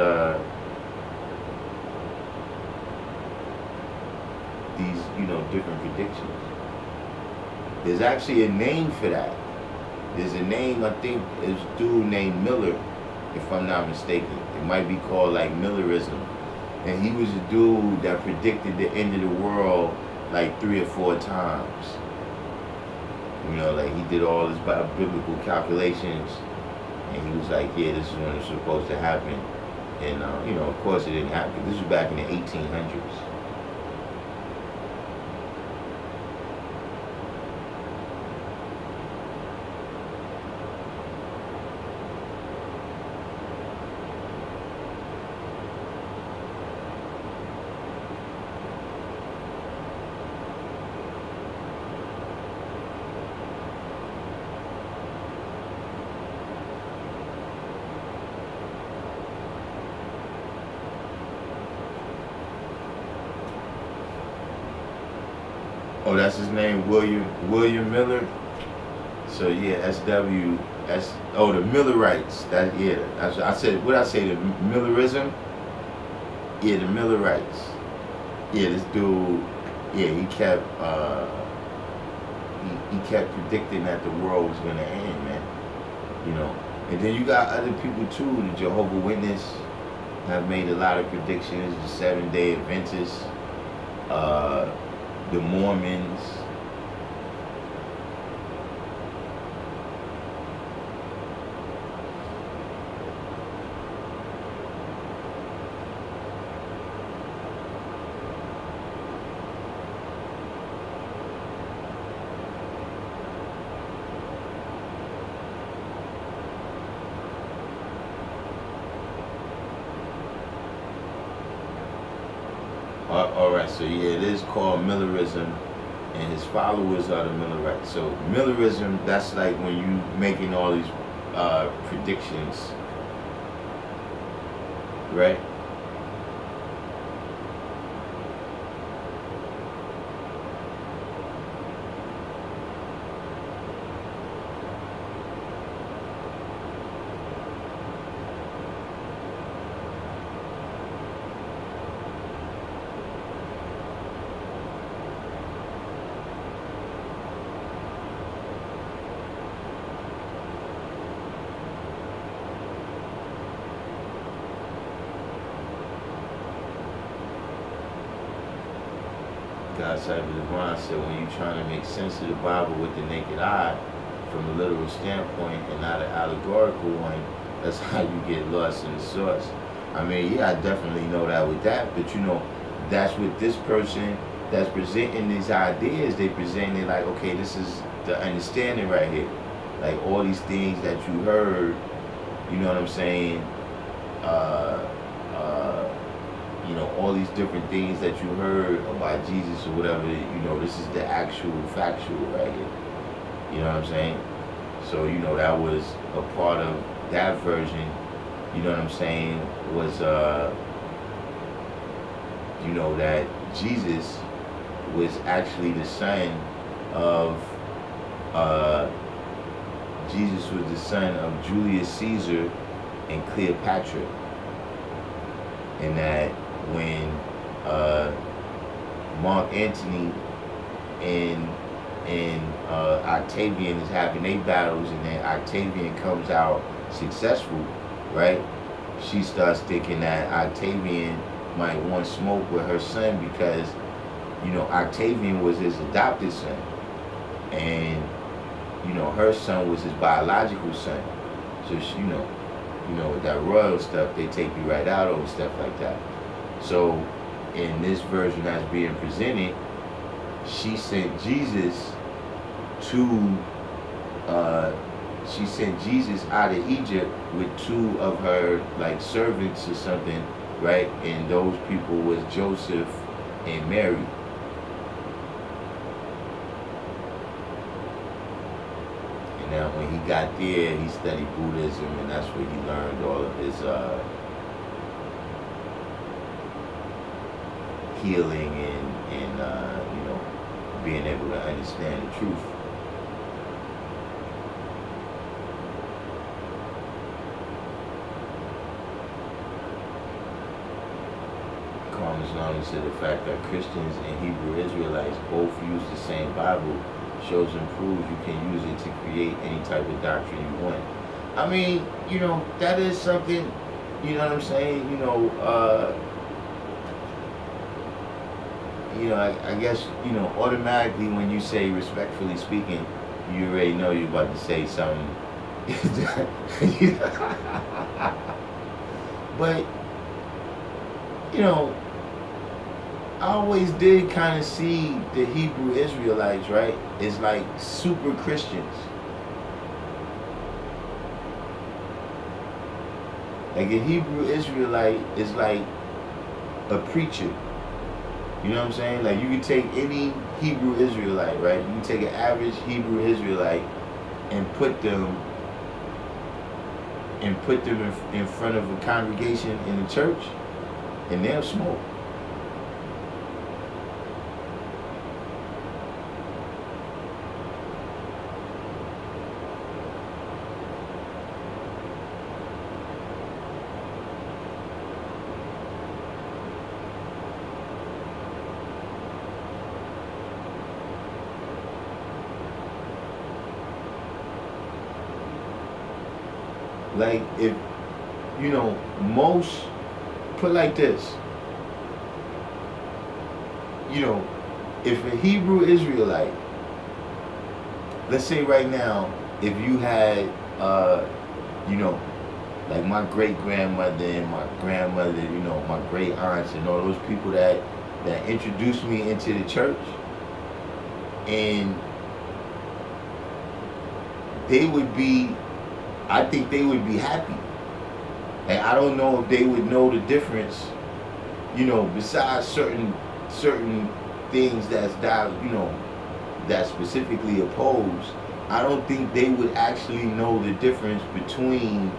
different predictions. There's actually a name for that. There's a name, I think, it's a dude named Miller, if I'm not mistaken. It might be called like Millerism. And he was a dude that predicted the end of the world like 3 or 4 times. Like he did all his biblical calculations, and he was like, yeah, this is when it's supposed to happen. And, of course it didn't happen. This was back in the 1800s. Oh, that's his name, William Miller. So yeah, SW. Oh, the Millerites. That yeah. I said what I say, the Millerism. Yeah, the Millerites. Yeah, this dude. Yeah, he kept predicting that the world was gonna end, man. You know, and then you got other people too. The Jehovah Witness have made a lot of predictions. The Seventh-day Adventists, the Mormons. All right, so yeah, it is called Millerism, and his followers are the Millerites. So Millerism, that's like when you making all these predictions, right? God Cyber Divine said when you're trying to make sense of the Bible with the naked eye, from a literal standpoint and not an allegorical one, that's how you get lost in the source. I mean, yeah, I definitely know that with that, but you know, that's with this person that's presenting these ideas. They present it like, okay, this is the understanding right here. Like all these things that you heard, you know what I'm saying? You know, all these different things that you heard about Jesus or whatever, you know, this is the actual factual right here. You know what I'm saying? So, you know, that was a part of that version, you know what I'm saying, was, you know, that Jesus was actually the son of, Jesus was the son of Julius Caesar and Cleopatra. And that when Mark Antony and Octavian is having their battles, and then Octavian comes out successful, right? She starts thinking that Octavian might want smoke with her son because, you know, Octavian was his adopted son, and you know her son was his biological son. So she, you know, with that royal stuff, they take you right out over stuff like that. So in this version that's being presented, she sent Jesus to, she sent Jesus out of Egypt with two of her like servants or something, right? And those people was Joseph and Mary. And now when he got there, he studied Buddhism, and that's where he learned all of his healing and you know, being able to understand the truth. Carmen Islami said the fact that Christians and Hebrew Israelites both use the same Bible shows and proves you can use it to create any type of doctrine you want. I mean, you know, that is something, you know what I'm saying, you know, I guess, you know, automatically when you say respectfully speaking, you already know you're about to say something. But, you know, I always did kind of see the Hebrew Israelites, right, as like super Christians. Like a Hebrew Israelite is like a preacher. You know what I'm saying? Like you can take any Hebrew Israelite, right? You can take an average Hebrew Israelite and put them in front of a congregation in the church, and they'll smoke. Like, if, most, put like this, if a Hebrew Israelite, let's say right now, if you had, like my great grandmother and my grandmother, my great aunts and all those people that introduced me into the church, and I think they would be happy. And I don't know if they would know the difference, besides certain things that's specifically opposed. I don't think they would actually know the difference between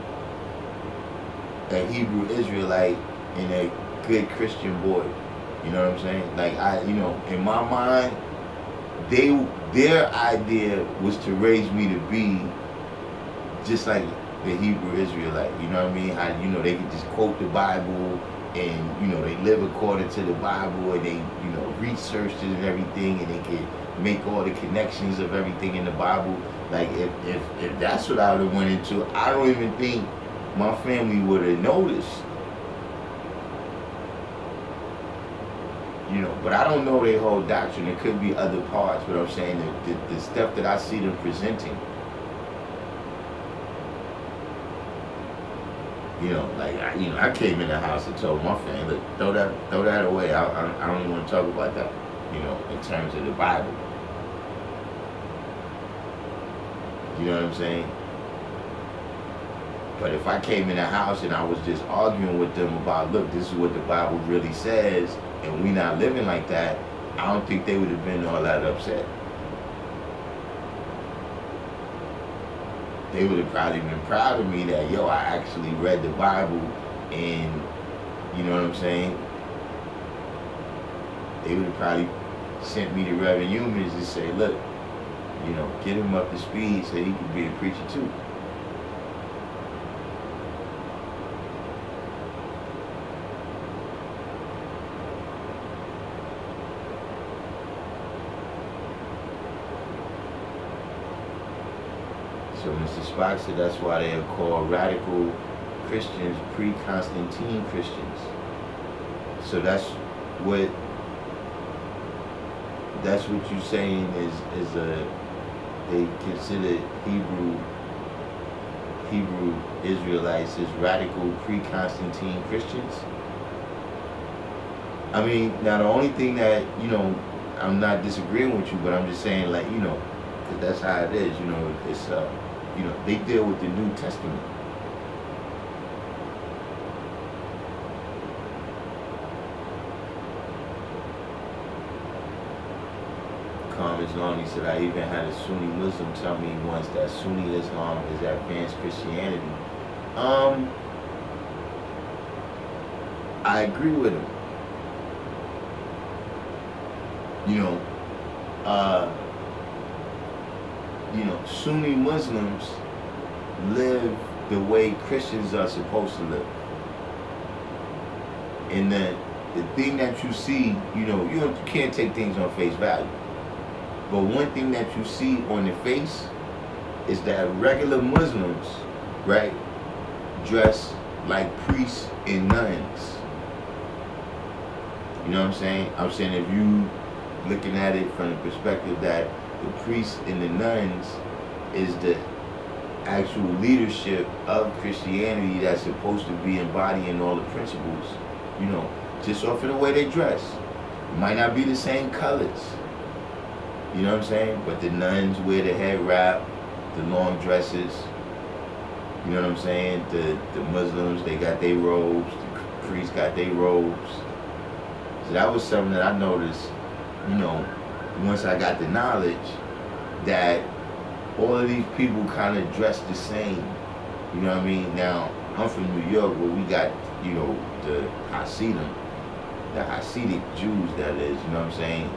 a Hebrew Israelite and a good Christian boy. You know what I'm saying? Like, in my mind, their idea was to raise me to be just like the Hebrew Israelite. You know what I mean? How, they could just quote the Bible and, they live according to the Bible, and they, researched it and everything, and they could make all the connections of everything in the Bible. Like, if that's what I would have went into, I don't even think my family would have noticed. But I don't know their whole doctrine. It could be other parts, but I'm saying that the stuff that I see them presenting, I came in the house and told my family, look, throw that away. I don't even want to talk about that, in terms of the Bible. You know what I'm saying? But if I came in the house and I was just arguing with them about, look, this is what the Bible really says, and we not living like that, I don't think they would have been all that upset. They would have probably been proud of me that, I actually read the Bible, and, you know what I'm saying? They would have probably sent me to Reverend Humans to say, look, get him up to speed so he could be a preacher too. So Mr. Spock said that's why they are called radical Christians, pre-Constantine Christians. So that's what you're saying is they consider Hebrew Israelites as radical pre-Constantine Christians. I mean, now the only thing that, I'm not disagreeing with you, but I'm just saying, like, because that's how it is, it's they deal with the New Testament. Islam, he said, I even had a Sunni Muslim tell me once that Sunni Islam is advanced Christianity. I agree with him. Sunni Muslims live the way Christians are supposed to live. And the thing that you see, you can't take things on face value. But one thing that you see on the face is that regular Muslims, right, dress like priests and nuns. You know what I'm saying? I'm saying if you looking at it from the perspective that the priests and the nuns is the actual leadership of Christianity that's supposed to be embodying all the principles, just off of the way they dress. It might not be the same colors. You know what I'm saying? But the nuns wear the head wrap, the long dresses. You know what I'm saying? The Muslims, they got their robes. The priests got their robes. So that was something that I noticed, once I got the knowledge that all of these people kind of dress the same. You know what I mean? Now, I'm from New York where we got, the Hasidim, the Hasidic Jews, that is, you know what I'm saying?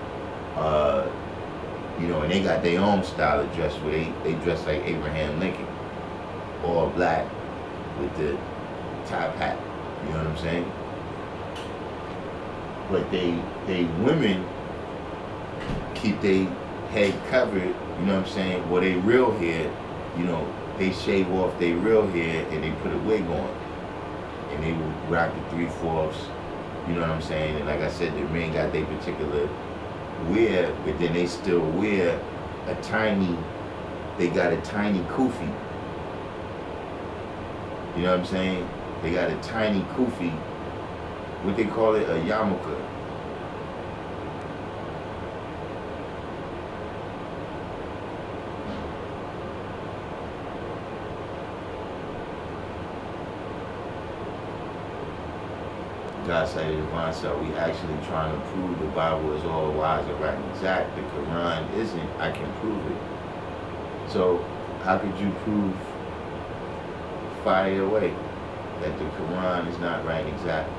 And they got their own style of dress where they dress like Abraham Lincoln, all black with the top hat. You know what I'm saying? But they women keep their head covered. You know what I'm saying? Well, they real hair, they shave off their real hair and they put a wig on, and they will rock the 3/4. You know what I'm saying? And like I said, the men got their particular wear, but then they still wear a tiny. They got a tiny kufi. You know what I'm saying? They got a tiny kufi. What they call it, a yarmulke. God said in divine self, we actually trying to prove the Bible is all wise and right and exact. The Quran isn't. I can prove it. So how could you prove fire away that the Quran is not right and exact?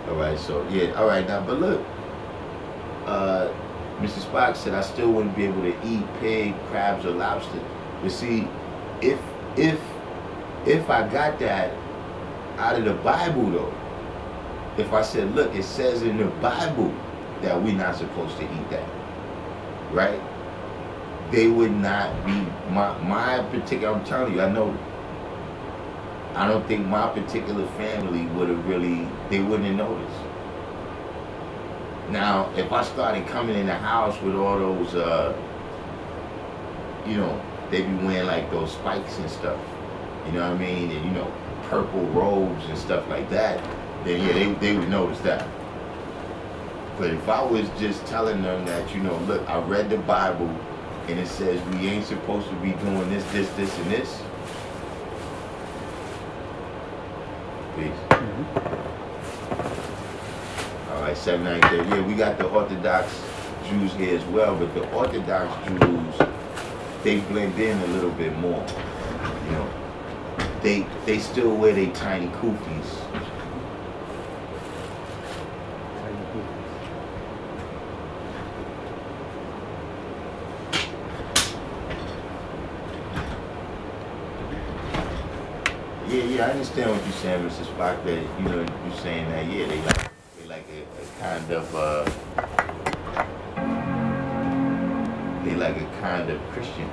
Alright, so yeah, alright now, but look, Mr. Spock said I still wouldn't be able to eat pig, crabs, or lobster. But see, if I got that out of the Bible though, if I said, look, it says in the Bible that we're not supposed to eat that, right? They would not be my particular, I'm telling you, I know, I don't think my particular family would have really, they wouldn't have noticed. Now, if I started coming in the house with all those, you know, they be wearing like those spikes and stuff, you know what I mean? And, you know, purple robes and stuff like that, then yeah, they would notice that. But if I was just telling them that, you know, look, I read the Bible and it says we ain't supposed to be doing this, this, and this. Peace. All right, 793. Yeah, we got the Orthodox Jews here as well, but the Orthodox Jews, they blend in a little bit more. You know, they still wear their tiny kufis. Yeah, I understand what you're saying, Mr. Spock, that, you know, you're saying that, yeah, they like a kind of, they like a kind of Christian.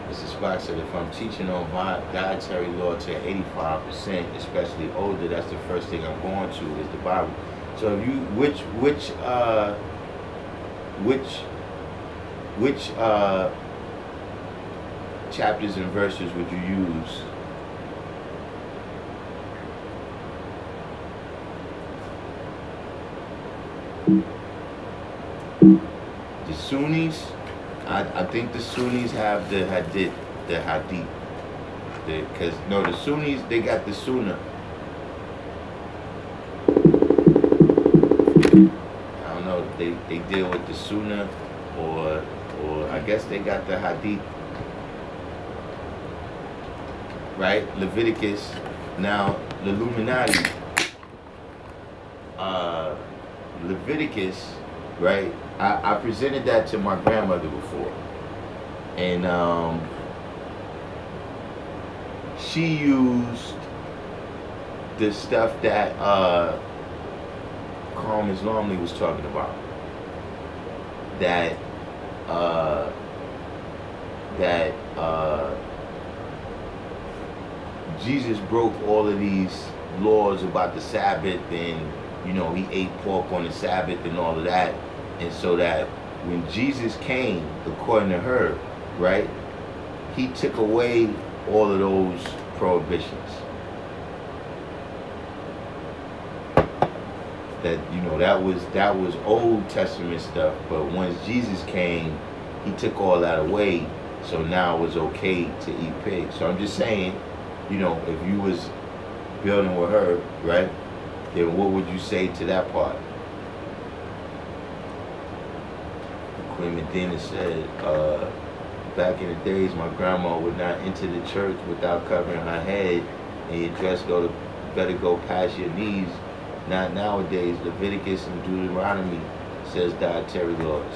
Mr. Spock said if I'm teaching on dietary law to 85%, especially older, that's the first thing I'm going to is the Bible. So if you, which chapters and verses would you use? The Sunnis, I think the Sunnis have the Hadith, because no, the Sunnis, they got the Sunnah. I don't know, they deal with the Sunnah, or I guess they got the Hadith, right? Leviticus. Now the Illuminati, Leviticus, right? I presented that to my grandmother before, and she used the stuff that Calm Islamly was talking about. That Jesus broke all of these laws about the Sabbath, and he ate pork on the Sabbath and all of that, and so that when Jesus came, according to her, right, he took away all of those prohibitions. That was Old Testament stuff, but once Jesus came, he took all that away, so now it was okay to eat pig. So I'm just saying, if you was building with her, right, then what would you say to that part? Queen Medina said, back in the days, my grandma would not enter the church without covering her head, and your dress better go past your knees. Not nowadays. Leviticus and Deuteronomy says dietary laws.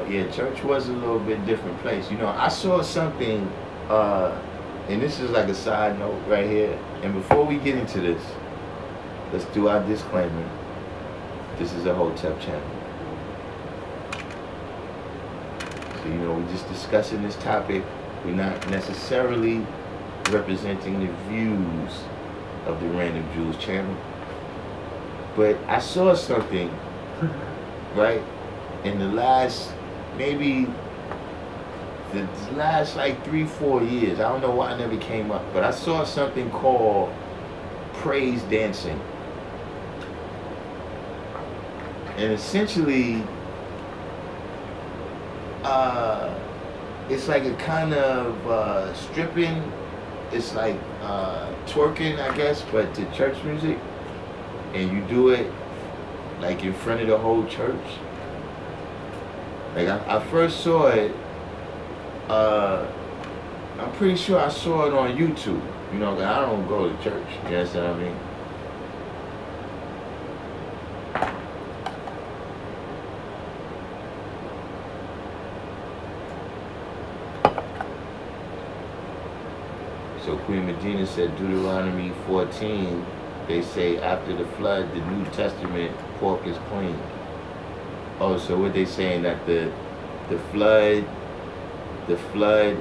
Yeah, church was a little bit different place. I saw something, and this is like a side note right here. And before we get into this, let's do our disclaimer. This is a Hotep channel. So, we're just discussing this topic. We're not necessarily representing the views of the Random Jews channel. But I saw something, right, in the last, maybe the last like 3-4 years. I don't know why it never came up, but I saw something called praise dancing. And essentially, it's like a kind of stripping. It's like twerking, I guess, but to church music. And you do it like in front of the whole church. Like I first saw it, I'm pretty sure I saw it on YouTube. I don't go to church. You understand what I mean? So Queen Medina said Deuteronomy 14, they say after the flood, the New Testament pork is clean. Oh, so what they saying, that the flood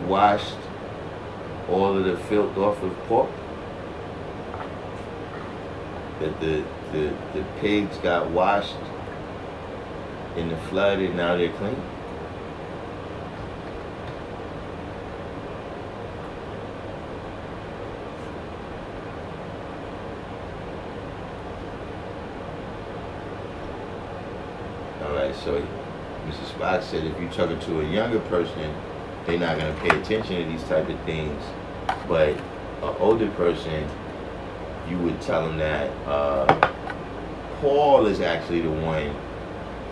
washed all of the filth off of pork? That the pigs got washed in the flood and now they're clean? So Mrs. Spock said if you're talking to a younger person, they're not going to pay attention to these type of things. But an older person, you would tell them that Paul is actually the one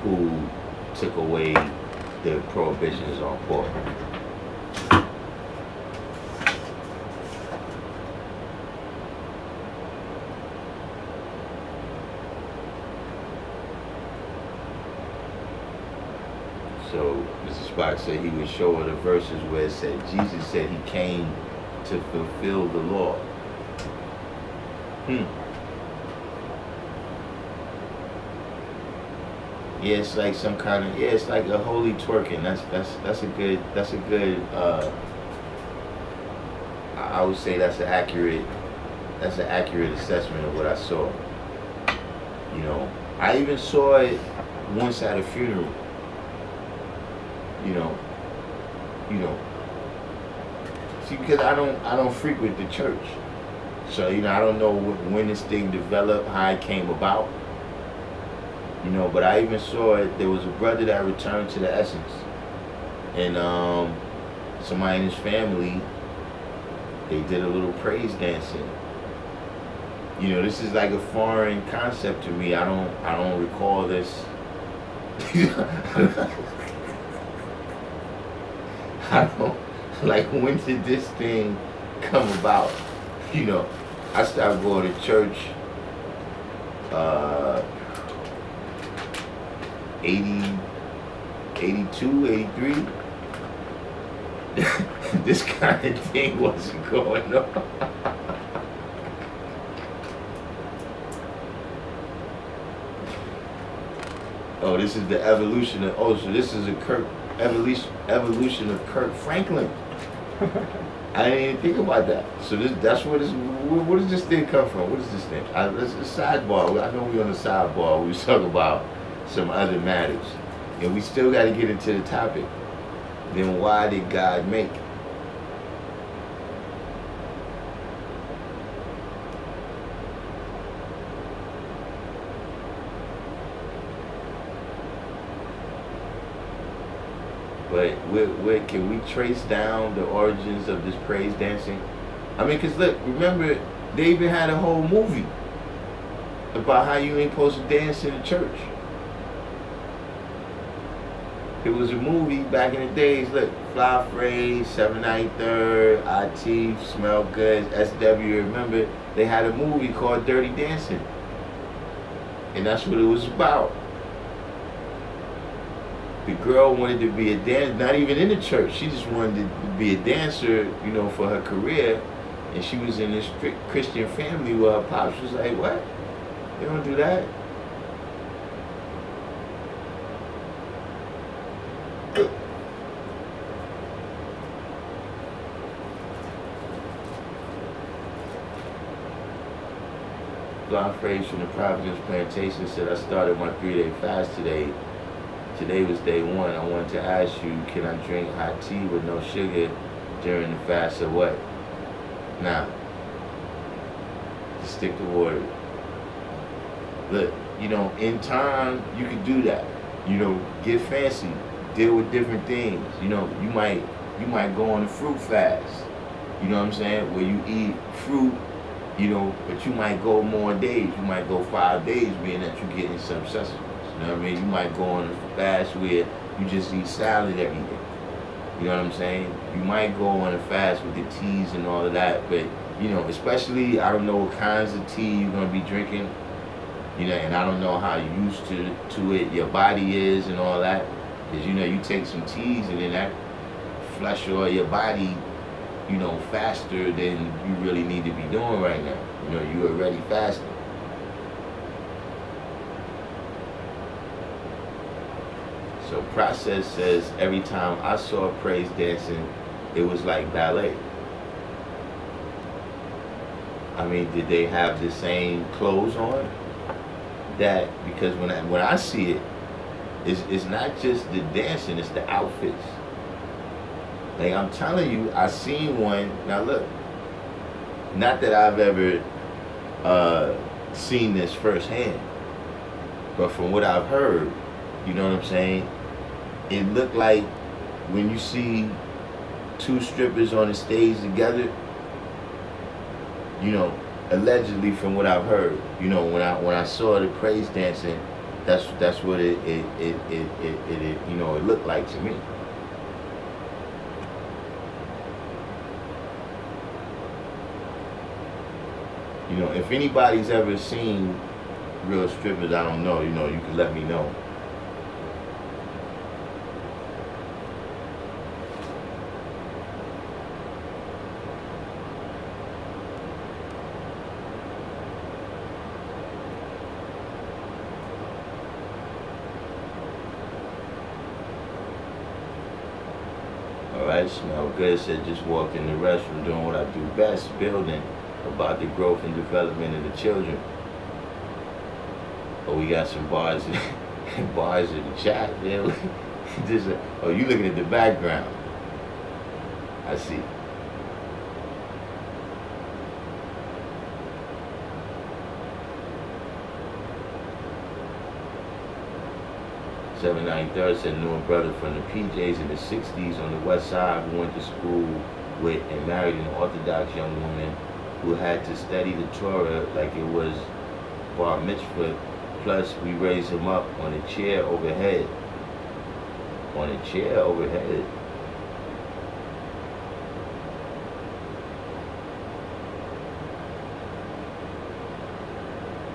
who took away the prohibitions on pork. So Mr. Spock said he would show her the verses where it said Jesus said he came to fulfill the law. Yeah, it's like some kind of, it's like a holy twerking. That's a good I would say that's an accurate assessment of what I saw. I even saw it once at a funeral. See, because I don't frequent the church, so I don't know when this thing developed, how it came about. But I even saw it. There was a brother that returned to the essence, and somebody in his family, they did a little praise dancing. This is like a foreign concept to me. I don't recall this. Like, when did this thing come about? I started going to church uh, 80, 82, 83. This kind of thing wasn't going on. Oh, this is the evolution of, oh, so this is a evolution of Kirk Franklin. I didn't even think about that. So that's where where does this thing come from? What is this thing? It's a sidebar. I know we're on the sidebar. We talk about some other matters. And we still got to get into the topic. Then why did God make? But where can we trace down the origins of this praise dancing? I mean, because look, remember, they even had a whole movie about how you ain't supposed to dance in the church. It was a movie back in the days, look, Fly Phrase, 793rd, Atif, Smell Good, SW, remember, they had a movie called Dirty Dancing. And that's what it was about. The girl wanted to be a dancer, not even in the church. She just wanted to be a dancer, you know, for her career. And she was in this strict Christian family where her pops was like, what? You don't do that. Blind Phrase from the Providence Plantation said, I started my 3-day fast today. Today was day 1. I wanted to ask you, can I drink hot tea with no sugar during the fast or what? Nah. Just stick to water. Look, you know, in time, you can do that. You know, get fancy. Deal with different things. You know, you might go on a fruit fast. You know what I'm saying? Where you eat fruit, you know, but you might go more days. You might go 5 days, being that you're getting some sustenance. You know what I mean? You might go on a fast where you just eat salad every day. You know what I'm saying? You might go on a fast with the teas and all of that, but, you know, especially, I don't know what kinds of tea you're going to be drinking, you know, and I don't know how used to it your body is and all that, because, you know, you take some teas and then that flush all your body, you know, faster than you really need to be doing right now. You know, you're already fasting. So Process says, every time I saw praise dancing, it was like ballet. I mean, did they have the same clothes on? That, because when I see it, it's not just the dancing, it's the outfits. Like I'm telling you, I seen one. Now look, not that I've ever seen this firsthand, but from what I've heard, you know what I'm saying? It looked like when you see 2 strippers on the stage together, you know, allegedly from what I've heard, you know, when I saw the praise dancing, that's what it you know, it looked like to me. You know, if anybody's ever seen real strippers, I don't know, you know, you can let me know. Alright, Smell Good said, just walked in the restroom doing what I do best, building about the growth and development of the children. Oh, we got some bars bars in the chat there. Oh, you looking at the background. I see. $793 said, knew a brother from the PJs in the 60s on the west side who went to school with and married an Orthodox young woman who had to study the Torah like it was bar mitzvah. Plus, we raised him up on a chair overhead. On a chair overhead.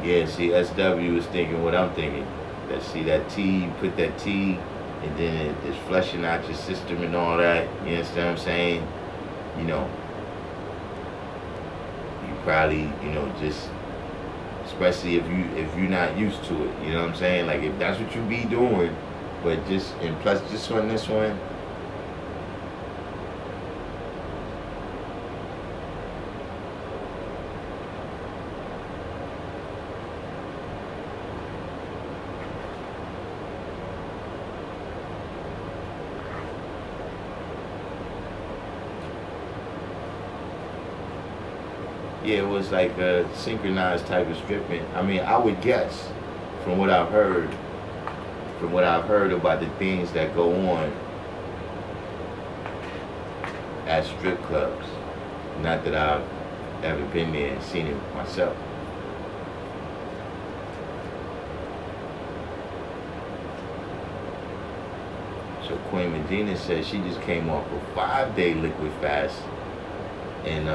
Yeah, see, SW is thinking what I'm thinking. That see that T, you put that T, and then it's flushing out your system and all that. You understand what I'm saying? You know, you probably, just especially if you're not used to it. You know what I'm saying? Like if that's what you be doing, but just and plus just on this one. Yeah, it was like a synchronized type of stripping. I mean, I would guess from what I've heard, about the things that go on at strip clubs. Not that I've ever been there and seen it myself. So Queen Medina says she just came off a 5-day liquid fast. And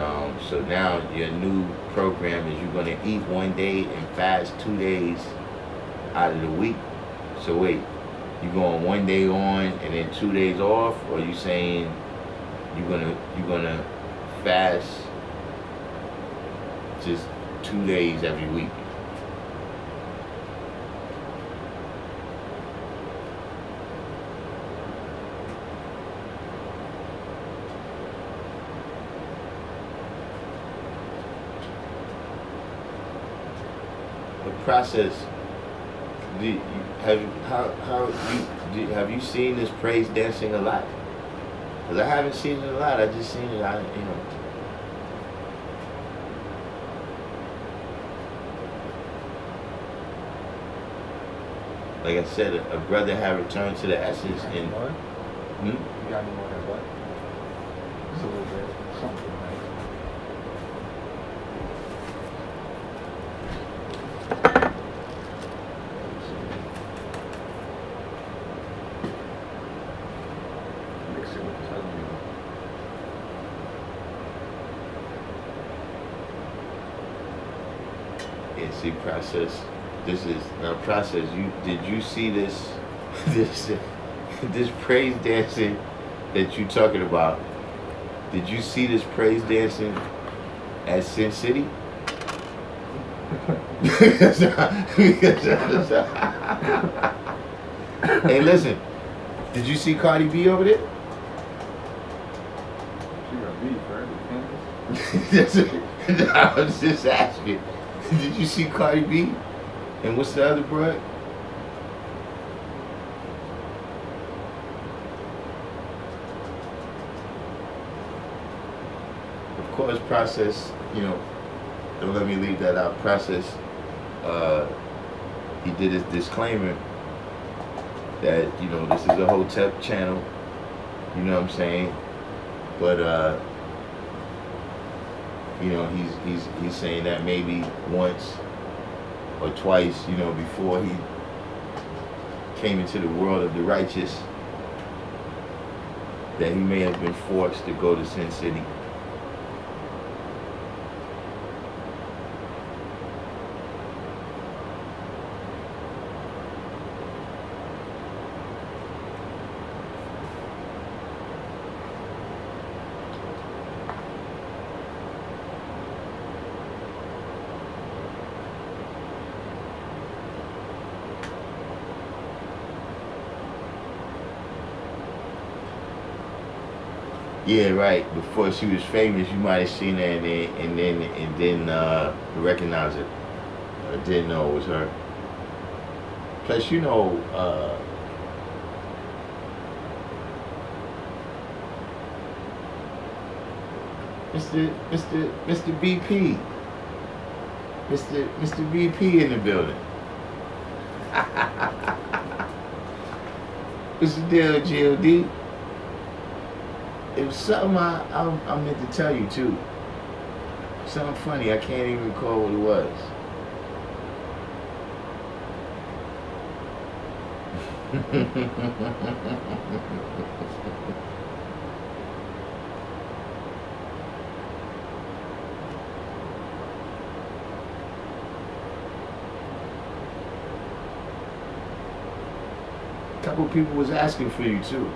so now your new program is you're going to eat 1 day and fast 2 days out of the week. So wait, you going 1 day on and then 2 days off, or you saying you're gonna fast just 2 days every week? Process. Have you seen this praise dancing a lot? Because I haven't seen it a lot. I just seen it. Like I said, a brother had returned to the essence. And you got any more than what? Just a little bit, something nice. See, process. This is now process. Did you see this this praise dancing that you talking about? Did you see this praise dancing at Sin City? Hey, listen. Did you see Cardi B over there? She got beef, right? I was just asking. Did you see Cardi B? And what's the other broad? Of course, process, don't let me leave that out. Process, he did his disclaimer that, this is a Hotep channel, you know what I'm saying? But, he's saying that maybe once or twice, before he came into the world of the righteous, that he may have been forced to go to Sin City. Yeah, right. Before she was famous, you might have seen her and then recognize it. Or didn't know it was her. Plus, Mr. BP. Mr. BP in the building. What's the deal, GOD? It was something I meant to tell you too. Something funny. I can't even recall what it was. couple people was asking for you too.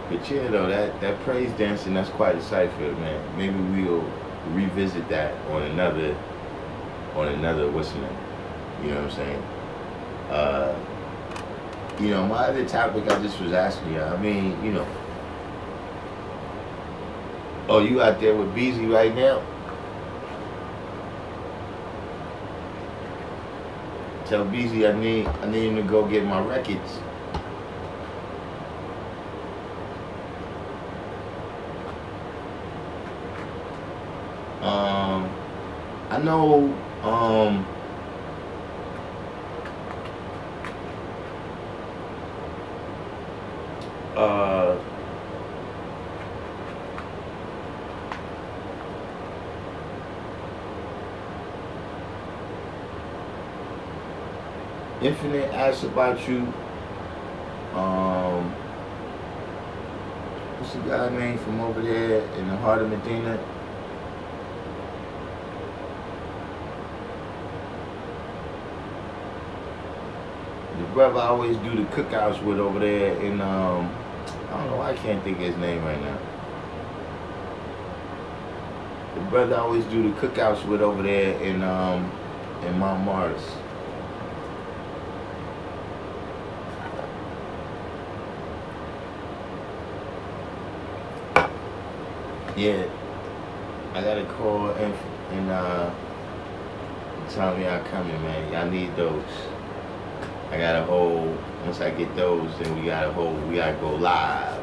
But yeah, though, that praise dancing, that's quite a sight for it, man. Maybe we'll revisit that on another, what's the name? You know what I'm saying? You know, my other topic I just was asking you, I mean, you know, oh, you out there with Beezy right now? Tell Beezy I need him to go get my records. I know, Infinite asked about you. What's the guy name from over there in the heart of Medina? The brother I always do the cookouts with over there in I don't know, I can't think of his name right now. The brother I always do the cookouts with over there in Mount Mars. Yeah, I gotta call and tell me I'm coming, man. Y'all need those. I got a whole, once I get those, then we gotta go live.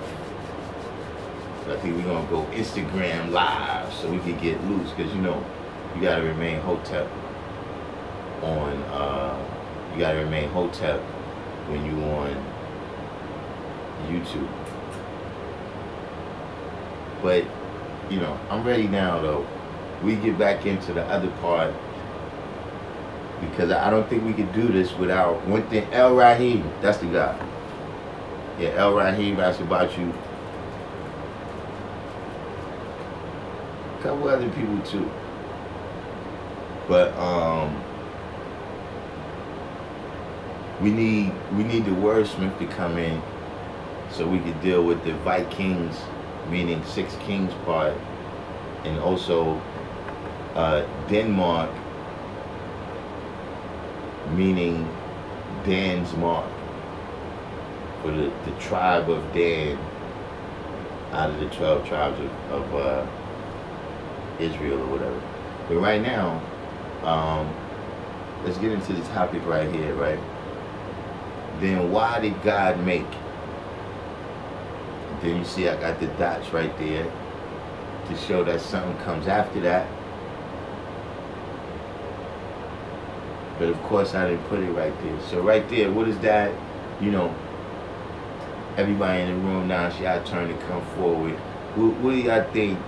So I think we're gonna go Instagram live so we can get loose, cause you know, you gotta remain hotep on, you gotta remain hotep when you on YouTube. But, you know, I'm ready now though. We get back into the other part, because I don't think we could do this without one thing. El Rahim, that's the guy. Yeah, El Rahim asked about you. A couple other people too. But we need the wordsmith to come in so we could deal with the Vikings, meaning 6 kings part, and also Denmark, meaning Dan's mark, for the tribe of Dan out of the 12 tribes of Israel or whatever. But right now, let's get into the topic right here, right? Then why did God make? Then you see I got the dots right there to show that something comes after that. But of course I didn't put it right there. So right there, what is that? You know, everybody in the room now, see our turn to come forward. What do y'all think?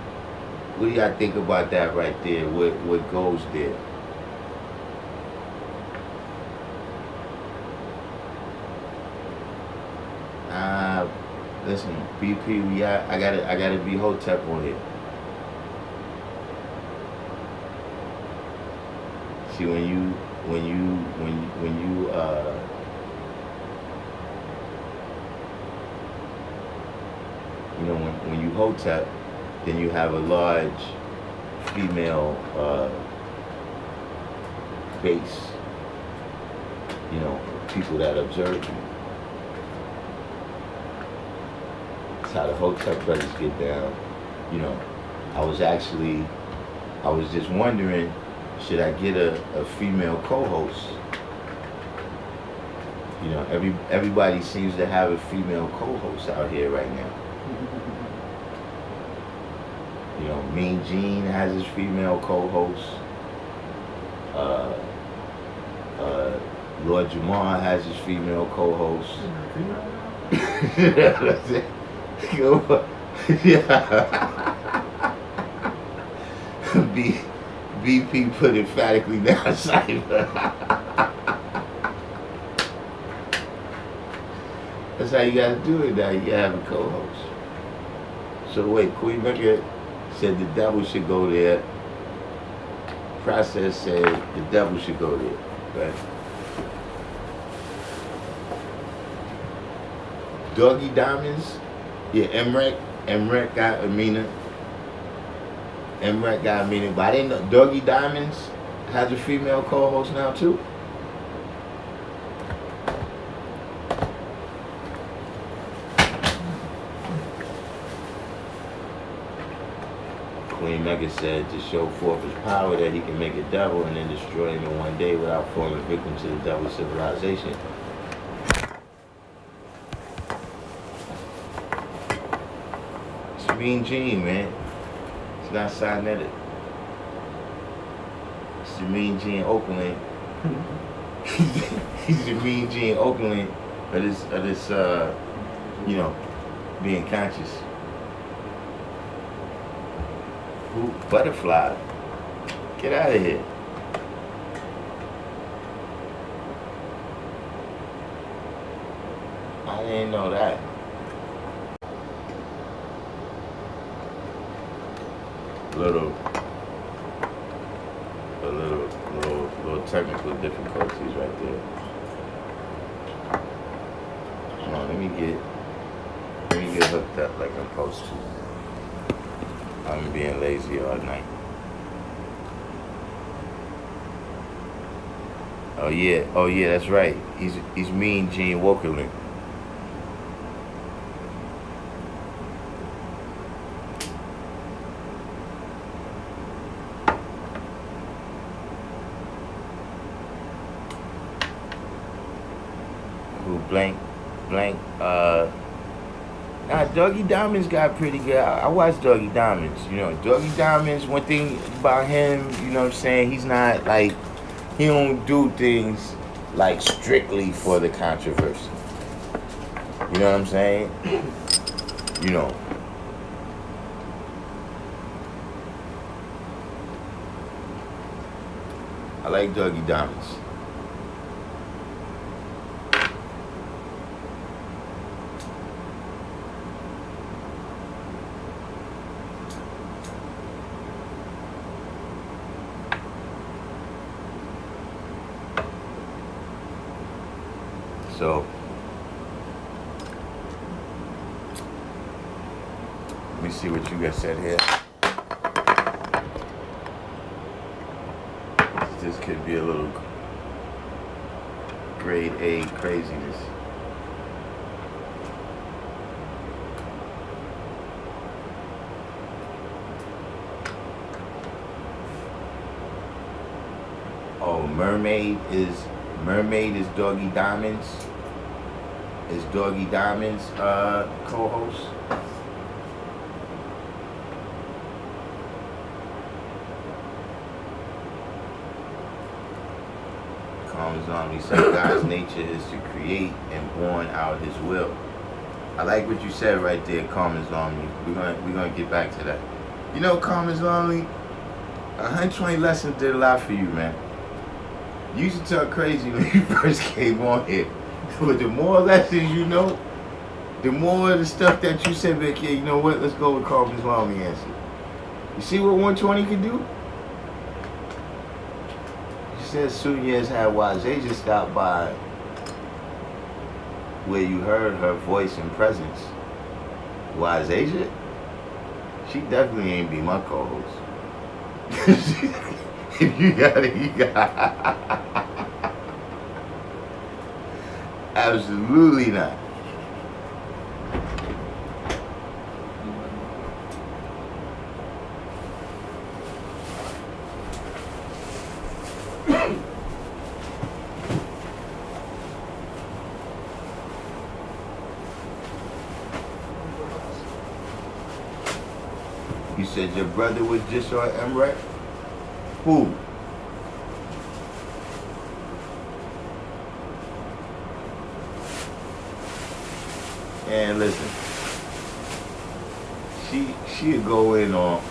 What do y'all think about that right there? What goes there? Listen, BP, I gotta be hotep on here. See, when you you know, when you hotep, then you have a large female base. You know, people that observe you. That's how the hotep brothers get down. You know, I was just wondering, should I get a female co-host? You know, everybody seems to have a female co-host out here right now. You know, Mean Gene has his female co-host. Lord Jamar has his female co-host. BP put emphatically down cypher. That's how you gotta do it now. You gotta have a co-host. So wait, Queen Mecca said the devil should go there process said the devil should go there. Right? Doggy Diamonds, yeah, Emrek got Amina. Emrek got Amina, but I didn't know Doggy Diamonds has a female co-host now too. Queen Mega said to show forth his power that he can make a devil and then destroy him in one day without falling victim to the devil's civilization. It's Mean Gene, man. It's not cybernetic. It's the Mean Gene Oakland. He's the Mean Gene Oakland of this, you know, being conscious. Ooh, butterfly. Get out of here. I didn't know that. Little technical difficulties right there. Hold on, let me get hooked up like I'm supposed to. I'm being lazy all night. Oh yeah, that's right. He's Mean Gene Wokerlin. Who blank. Nah, Doggy Diamonds got pretty good. I watched Doggy Diamonds. You know, Doggy Diamonds, one thing about him, you know what I'm saying, he's not like, he don't do things like strictly for the controversy. You know what I'm saying? You know. I like Doggy Diamonds. So, let me see what you guys said here. This could be a little grade A craziness. Oh, Mermaid is Doggy Diamonds. Is Doggy Diamonds co-host? Comes on. He said God's nature is to create and born out His will. I like what you said right there, Carmen's Lonely. We're gonna get back to that. You know, Carmen's Lonely, 120 lessons did a lot for you, man. You used to talk crazy when you first came on here. But the more lessons you know, the more of the stuff that you said back here, you know what, let's go with Carmen's Lonely answer. You see what 120 can do? She said Sunya's had Wazeja stop by where you heard her voice and presence. Wazeja? She definitely ain't be my co-host. You got it. Absolutely not. You said your brother was just on MREC? Who? And listen, she'll go in on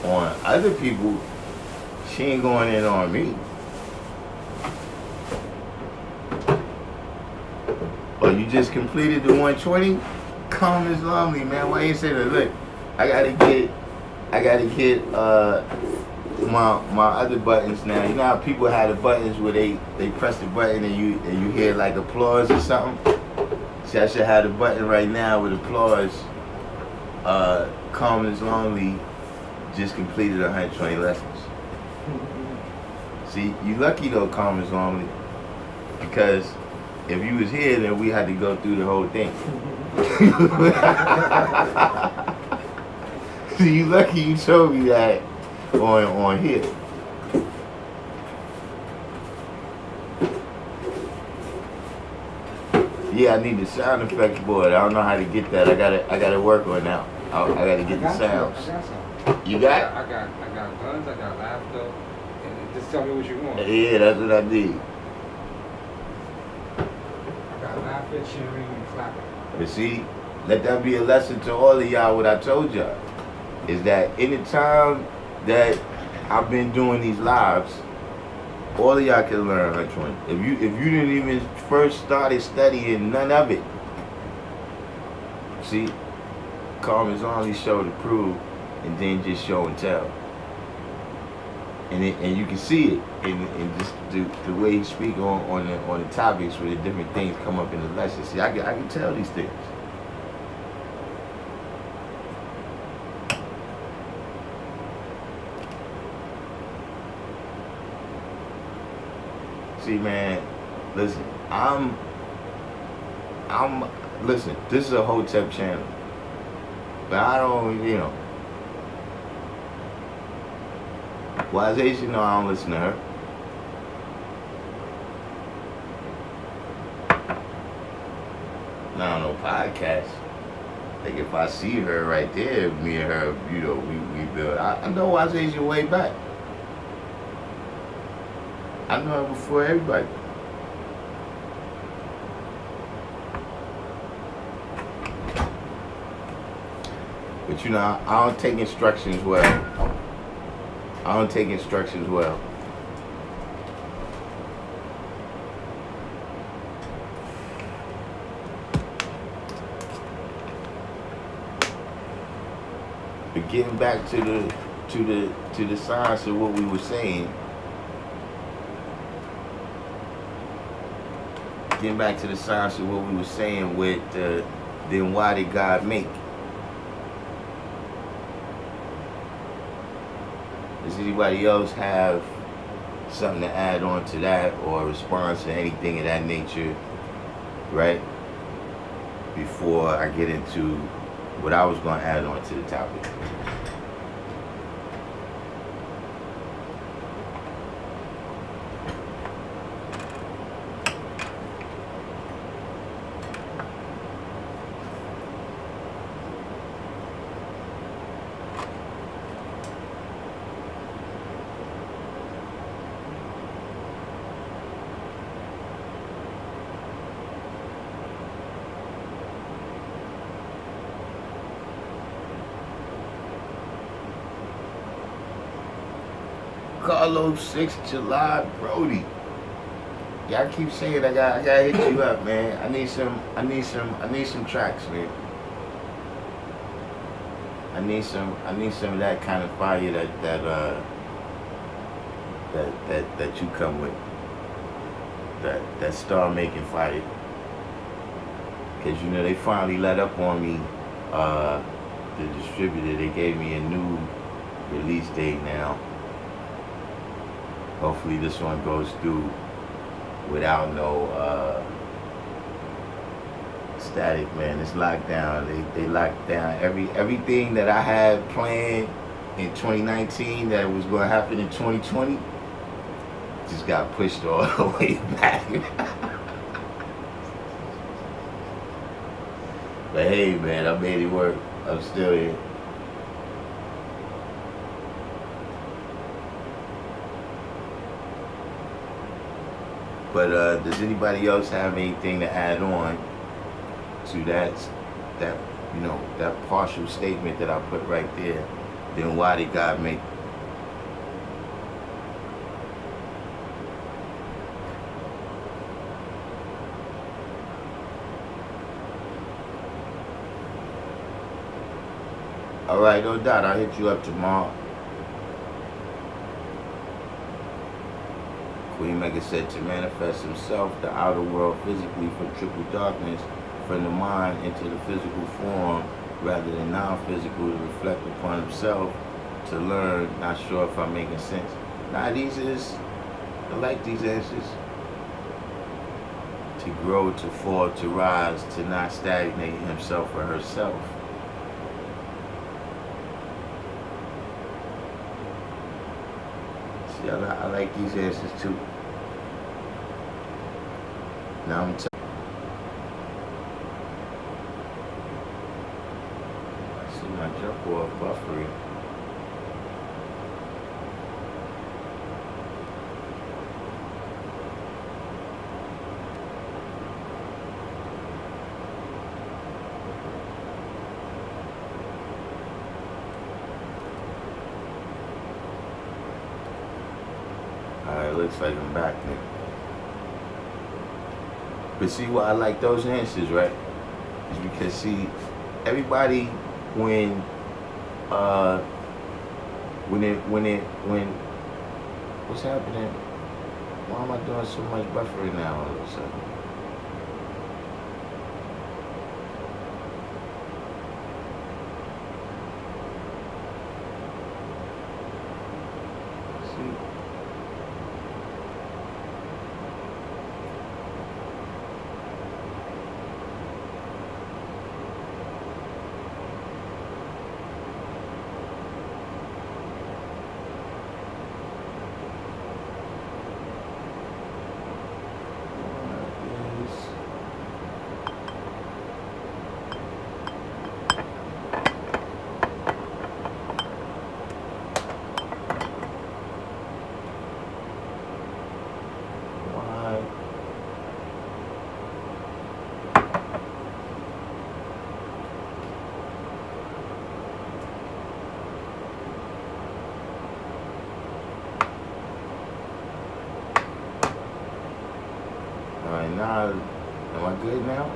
other people. She ain't going in on me. Oh, you just completed the 120? Calm is lonely, man. Why you say that? Look, I gotta get my other buttons now. You know how people have the buttons where they press the button and you hear like applause or something. See, I should have the button right now with applause. Calm is Lonely just completed 120 lessons. See, you lucky though, Calm is Lonely, because if you was here, then we had to go through the whole thing. So you lucky you told me that on here. Yeah, I need the sound effects board. I don't know how to get that. I gotta work on that. I gotta get the sounds. I got some. You got? I got guns. I got laughter. And just tell me what you want. Yeah, that's what I need. I got laughter, cheering, and clapping. But see, let that be a lesson to all of y'all. What I told y'all is that in the time that I've been doing these lives, all of y'all can learn 120. If you didn't even first started studying none of it, see, Calm is only show to prove, and then just show and tell. And you can see it in just the way he speak on the topics where the different things come up in the lesson. See, I can tell these things. See, man, listen, listen, this is a Hotep channel, but I don't, Wise Asian, no, I don't listen to her. No, no podcast. Like if I see her right there, me and her, we build. I know Wise Asian way back. I know her before everybody. But I don't take instructions well. I don't take instructions well. But getting back to the science of what we were saying. Getting back to the science of what we were saying with then why did God make? Does anybody else have something to add on to that or a response to anything of that nature, right? Before I get into what I was going to add on to the topic. Carlos 6 July Brody. Y'all keep saying I gotta hit you up, man. I need some tracks, man. I need some of that kind of fire that you come with. That star making fire. Cause they finally let up on me, the distributor. They gave me a new release date now. Hopefully this one goes through without no static, man. It's locked down. They locked down everything that I had planned in 2019 that was going to happen in 2020. Just got pushed all the way back. But hey, man, I made it work. I'm still here. But does anybody else have anything to add on to that partial statement that I put right there? Then why did God make? All right, no doubt. I'll hit you up tomorrow. Waymaker said to manifest himself, the outer world physically from triple darkness, from the mind into the physical form, rather than non-physical, to reflect upon himself, to learn. Not sure if I'm making sense. Nah, I like these answers. To grow, to fall, to rise, to not stagnate himself or herself. See, I like these answers too. Now I'm I see my jump off buffering. Alright, looks like I'm back now. But see why I like those answers, right? Is because see, everybody when what's happening? Why am I doing so much buffering now all of a sudden? See? Alright, now, am I good now?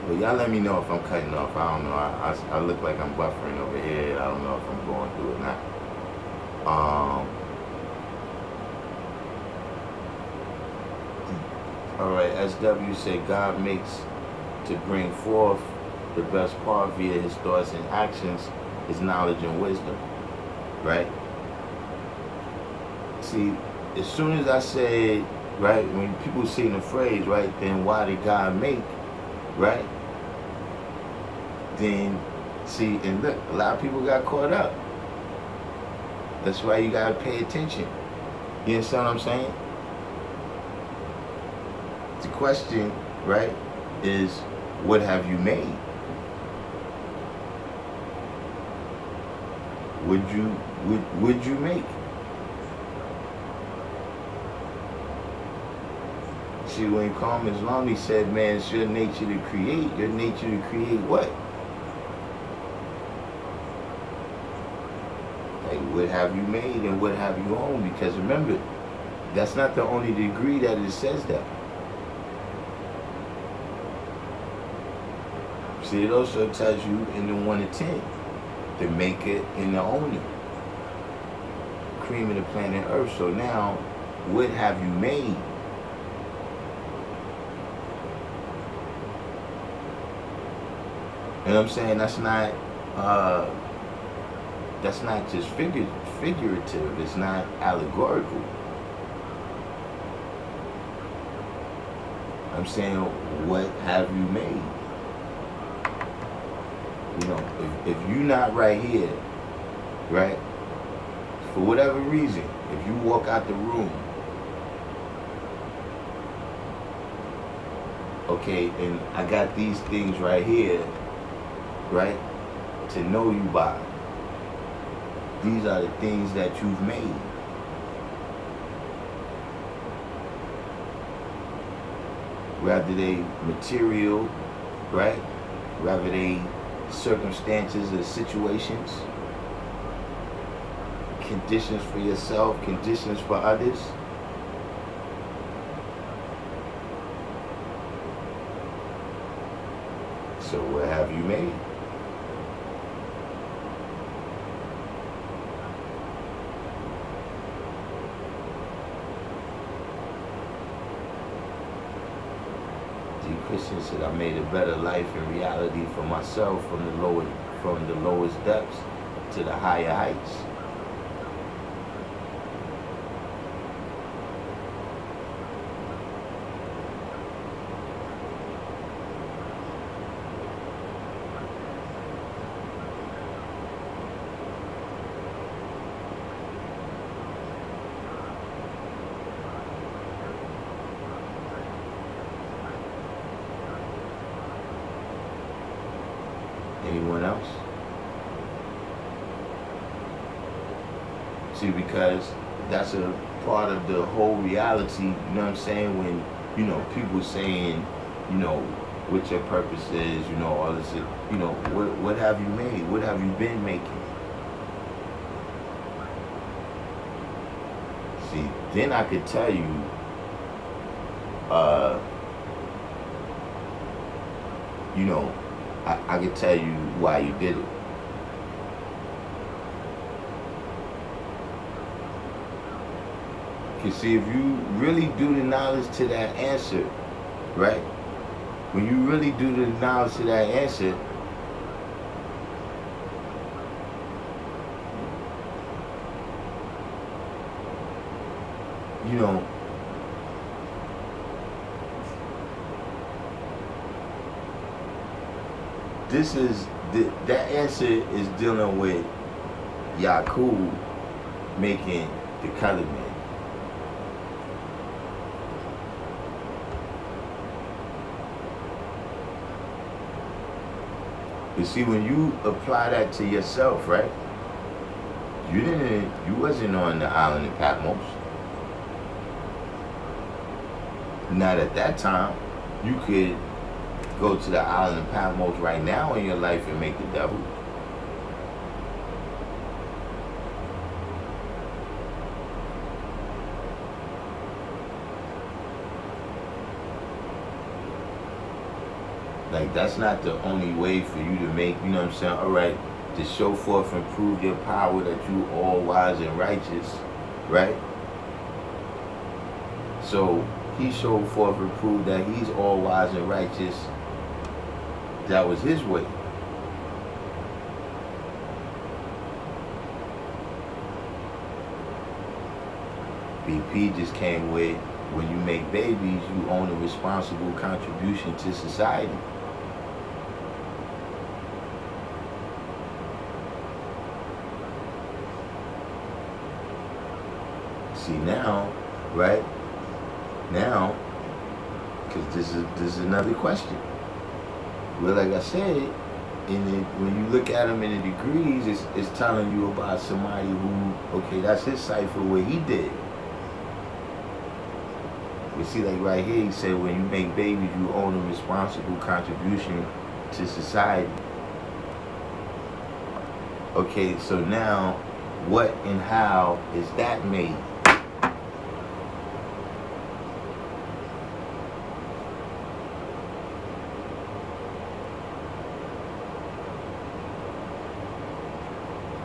Well, y'all let me know if I'm cutting off. I don't know. I look like I'm buffering over here. I don't know if I'm going through it now. Alright, SW said God makes to bring forth the best part via his thoughts and actions, his knowledge and wisdom. Right? See, as soon as I said, right, when people say the phrase, right, then why did God make, right? Then, see, and look, a lot of people got caught up. That's why you gotta pay attention. You understand what I'm saying? The question, right, is what have you made? Would you make? See, when Carmen Islami said, man, it's your nature to create. Your nature to create what? Like, what have you made and what have you owned? Because remember, that's not the only degree that it says that. See, it also tells you in the 1 to 10, the maker and the owner. Cream of the planet Earth. So now, what have you made? You know what I'm saying? That's not just figurative. It's not allegorical. I'm saying, what have you made? You know, if you're not right here, right, for whatever reason, if you walk out the room, okay, and I got these things right here, right, to know you by. These are the things that you've made. Rather they material, right, rather they circumstances or situations, okay, conditions for yourself, conditions for others. So what have you made? Christian said, I made a better life in reality for myself from the lowest depths to the higher heights. Anyone else? See, because that's a part of the whole reality, you know what I'm saying? When, you know, people saying, you know, what your purpose is, you know, all this, you know, what have you made? What have you been making? See, then I could tell you, you know, I can tell you why you did it. Because see, if you really do the knowledge to that answer, right? When you really do the knowledge to that answer, you know, this is that answer is dealing with Yakub making the colored man. But see, when you apply that to yourself, right? You wasn't on the island of Patmos. Not at that time. You could go to the island of Patmos right now in your life and make the devil. Like, that's not the only way for you to make, you know what I'm saying? All right, to show forth and prove your power that you all wise and righteous, right? So he showed forth and proved that he's all wise and righteous. That was his way. BP just came with, when you make babies, you own a responsible contribution to society. See now, right? Now, because this is another question. Well, like I said, when you look at them in the degrees, it's telling you about somebody who, okay, that's his cipher, what he did. But see, like right here, he said, when you make babies, you own a responsible contribution to society. Okay, so now, what and how is that made?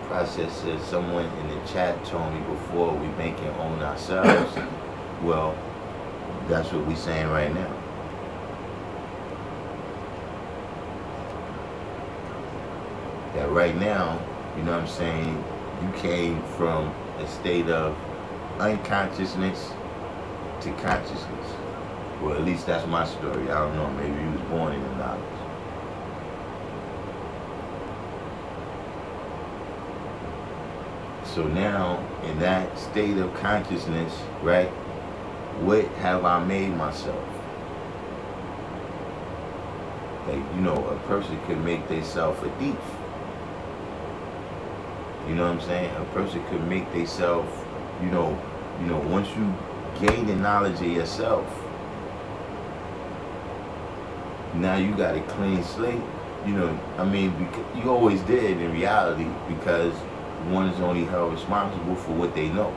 Process says, someone in the chat told me before, we make and own ourselves. Well, that's what we're saying right now. That right now, you know what I'm saying, you came from a state of unconsciousness to consciousness. Well, at least that's my story. I don't know, maybe you was born in the knowledge. So now, in that state of consciousness, right, what have I made myself? Like, you know, a person could make themselves a thief. You know what I'm saying? A person could make themselves, you know, once you gain the knowledge of yourself, now you got a clean slate. You know, I mean, you always did in reality, because one is only held responsible for what they know.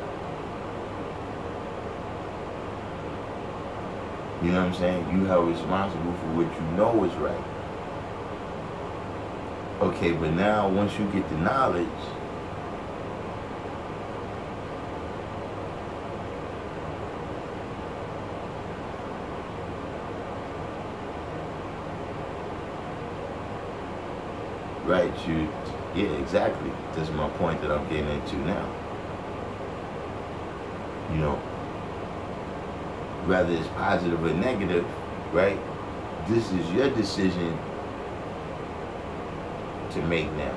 You know what I'm saying? You held responsible for what you know is right. Okay, but now once you get the knowledge, right, yeah, exactly. That's my point that I'm getting into now. You know, whether it's positive or negative, right? This is your decision to make now.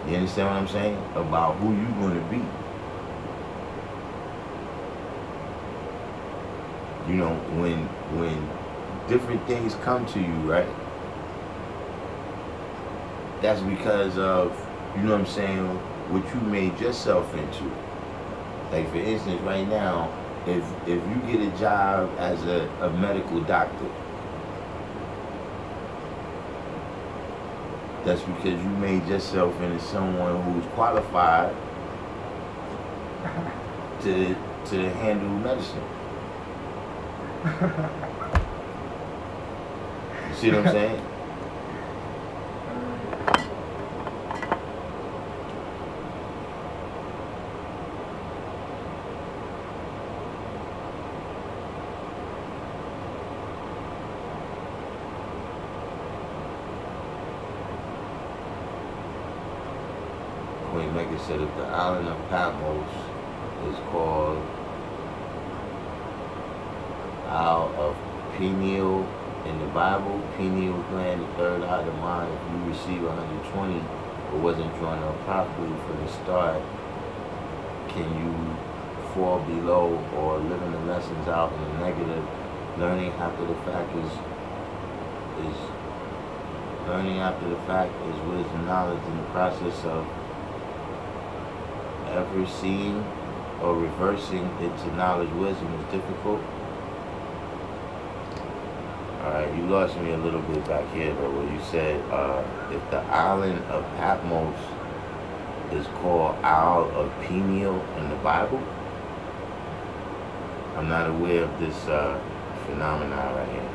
You understand what I'm saying? About who you're going to be. You know, when different things come to you, right? That's because of, you know what I'm saying, what you made yourself into. Like for instance, right now, if you get a job as a medical doctor, that's because you made yourself into someone who's qualified to handle medicine. You see what I'm saying? Queen Mecca said if the island of Patmos is called Isle of Pineal in the Bible, pineal gland, the third eye of the mind, if you receive 120 but wasn't drawn up properly from the start, can you fall below or living the lessons out in the negative? Learning after the fact is wisdom, knowledge in the process of ever seeing or reversing into knowledge, wisdom is difficult. Alright, you lost me a little bit back here though, where you said if the island of Patmos is called Isle of Pineal in the Bible. I'm not aware of this phenomenon right here.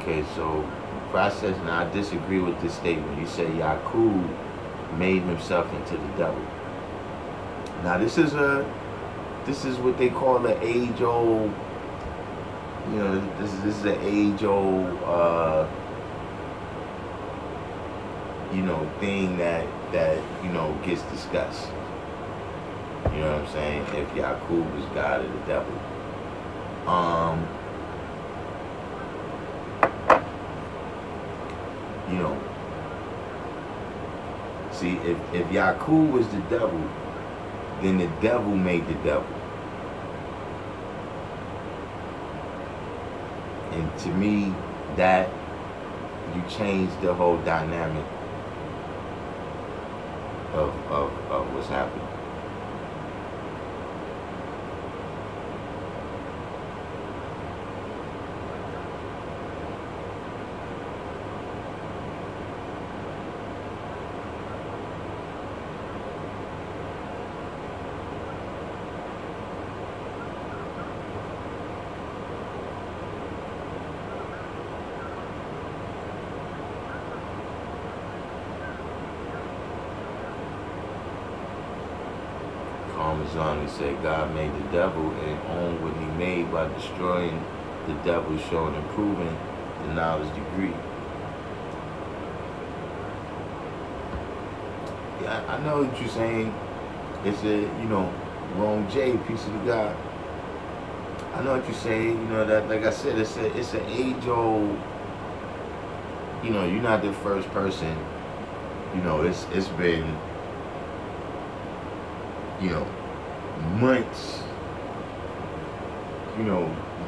Okay, so process. Now I disagree with this statement. You say Yaqub made himself into the devil. Now this is what they call the age-old. You know, this is an age-old you know, thing that you know gets discussed. You know what I'm saying? If Yaqub is God or the devil. You know, see, if Yaqub was the devil, then the devil made the devil. And to me, that you change the whole dynamic of what's happening. He said God made the devil and owned what he made by destroying the devil, showing and proving the knowledge degree. Yeah, I know what you're saying. It's a, you know, wrong J, piece of the God. I know what you're saying. You know, that, like I said, it's an age-old, you know, you're not the first person. You know, it's been, you know, months,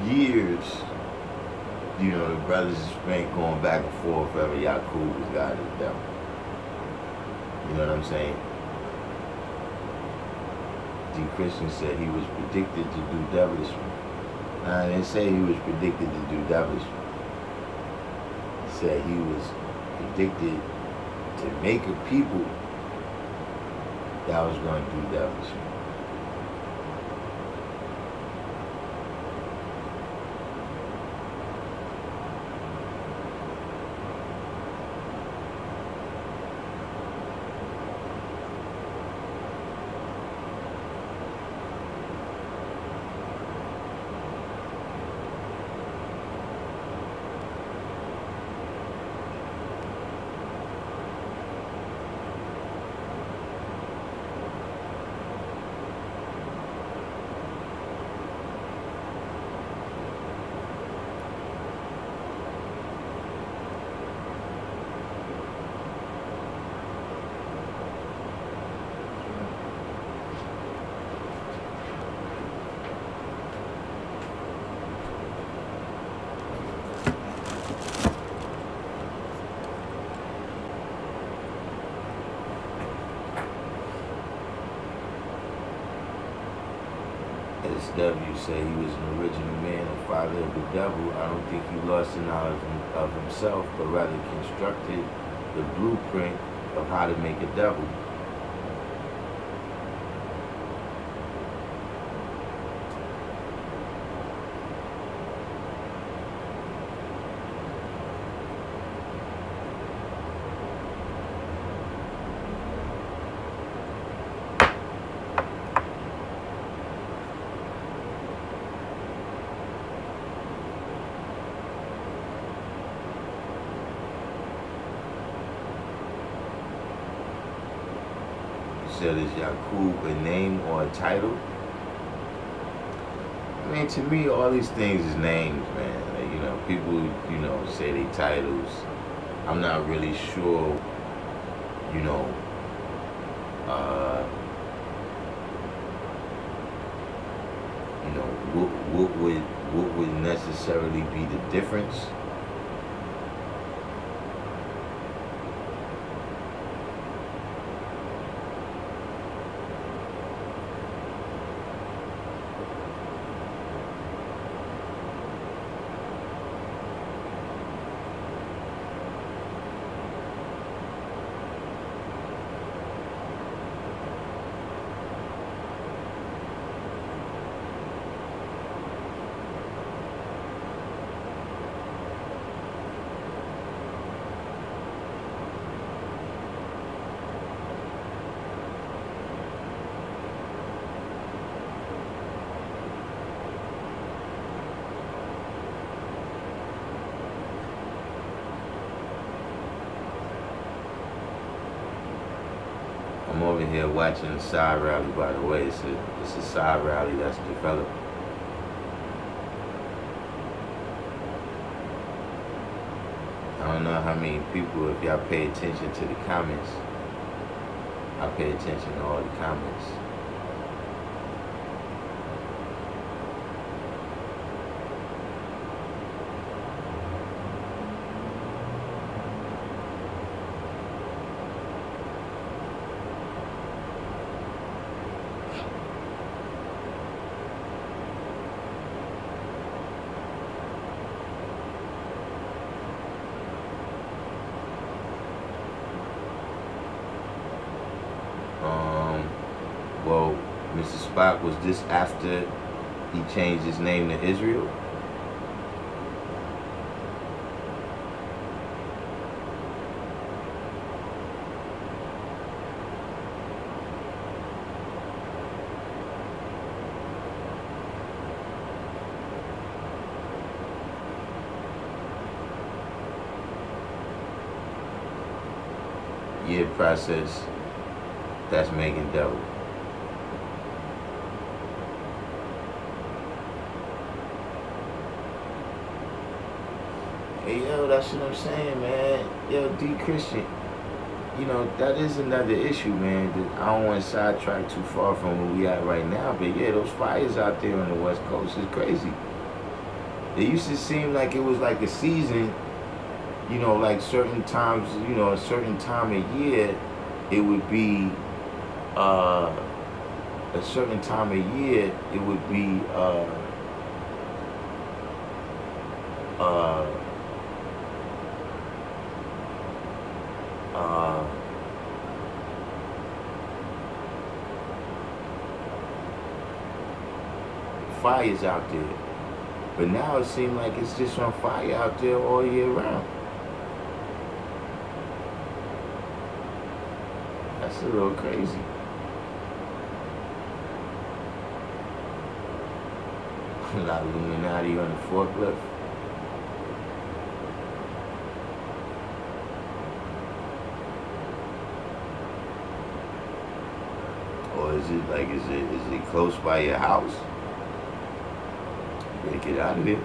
years, the brothers spent going back and forth whether Yakub was God or the devil. You know what I'm saying? D. Christian said he was predicted to do devilishment. Now, I didn't say he was predicted to do devilishment. He said he was predicted to make a people that was going to do devilishment. SW said he was an original man and father of the devil. I don't think he lost the knowledge of himself, but rather constructed the blueprint of how to make a devil. Said, is Yakub a name or a title? I mean, to me, all these things is names, man. Like, people, say they titles. I'm not really sure, what would necessarily be the difference. I'm over here watching a side rally, by the way. It's a side rally that's developed. I don't know how many people, if y'all pay attention to the comments, I pay attention to all the comments. Well, Mr. Spock, was this after he changed his name to Israel? Year process that's making double. Hey, yo, that's what I'm saying, man. Yo, D. Christian, you know, that is another issue, man. That I don't want to sidetrack too far from where we at right now, but yeah, those fires out there on the West Coast is crazy. It used to seem like it was like a season, you know, like certain times, you know, a certain time of year, it would be, a certain time of year, it would be, uh, fires out there. But now it seems like it's just on fire out there all year round. That's a little crazy. A lot of Illuminati on the forklift. Or is it like, is it close by your house? You better get out of there.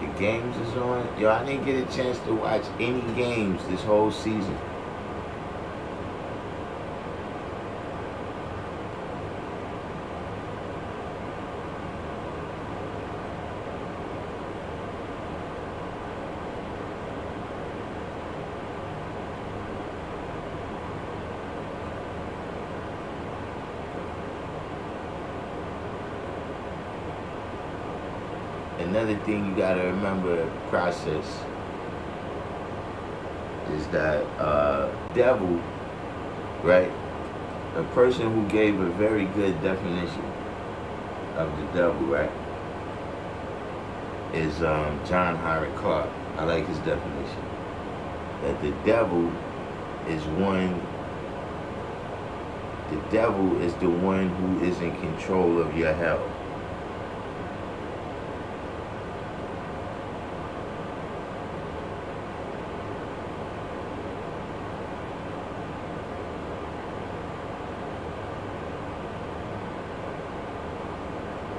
The games is on. Yo, I didn't get a chance to watch any games this whole season. Another thing you gotta remember, process, is that devil, right? A person who gave a very good definition of the devil, right, is John Howard Clark. I like his definition. That the devil is the one who is in control of your hell.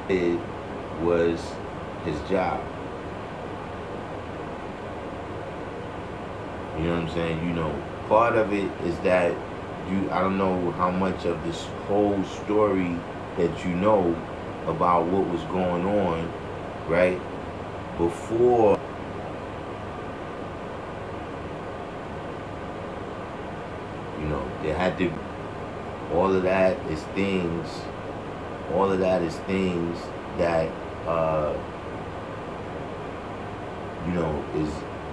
It was his job. You know what I'm saying? You know, part of it is that I don't know how much of this whole story that you know about what was going on, right? Before, you know, there had to, all of that is things that, you know,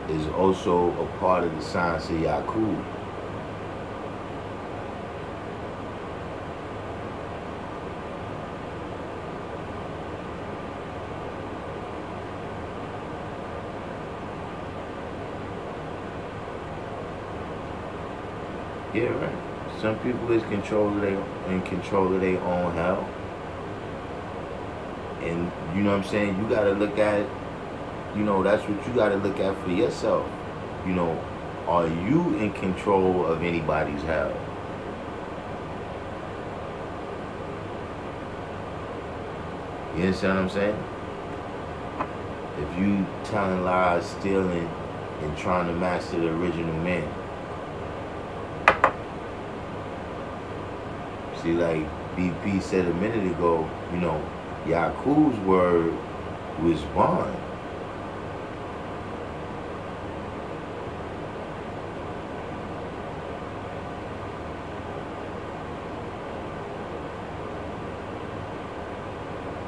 is also a part of the science of Yakub. Yeah, right. Some people is in control of their own hell. And you know what I'm saying? You gotta look at, you know, that's what you gotta look at for yourself. You know, are you in control of anybody's hell? You understand what I'm saying? If you telling lies, stealing, and trying to master the original man. See, like BP said a minute ago, you know, Yakub's word was bond.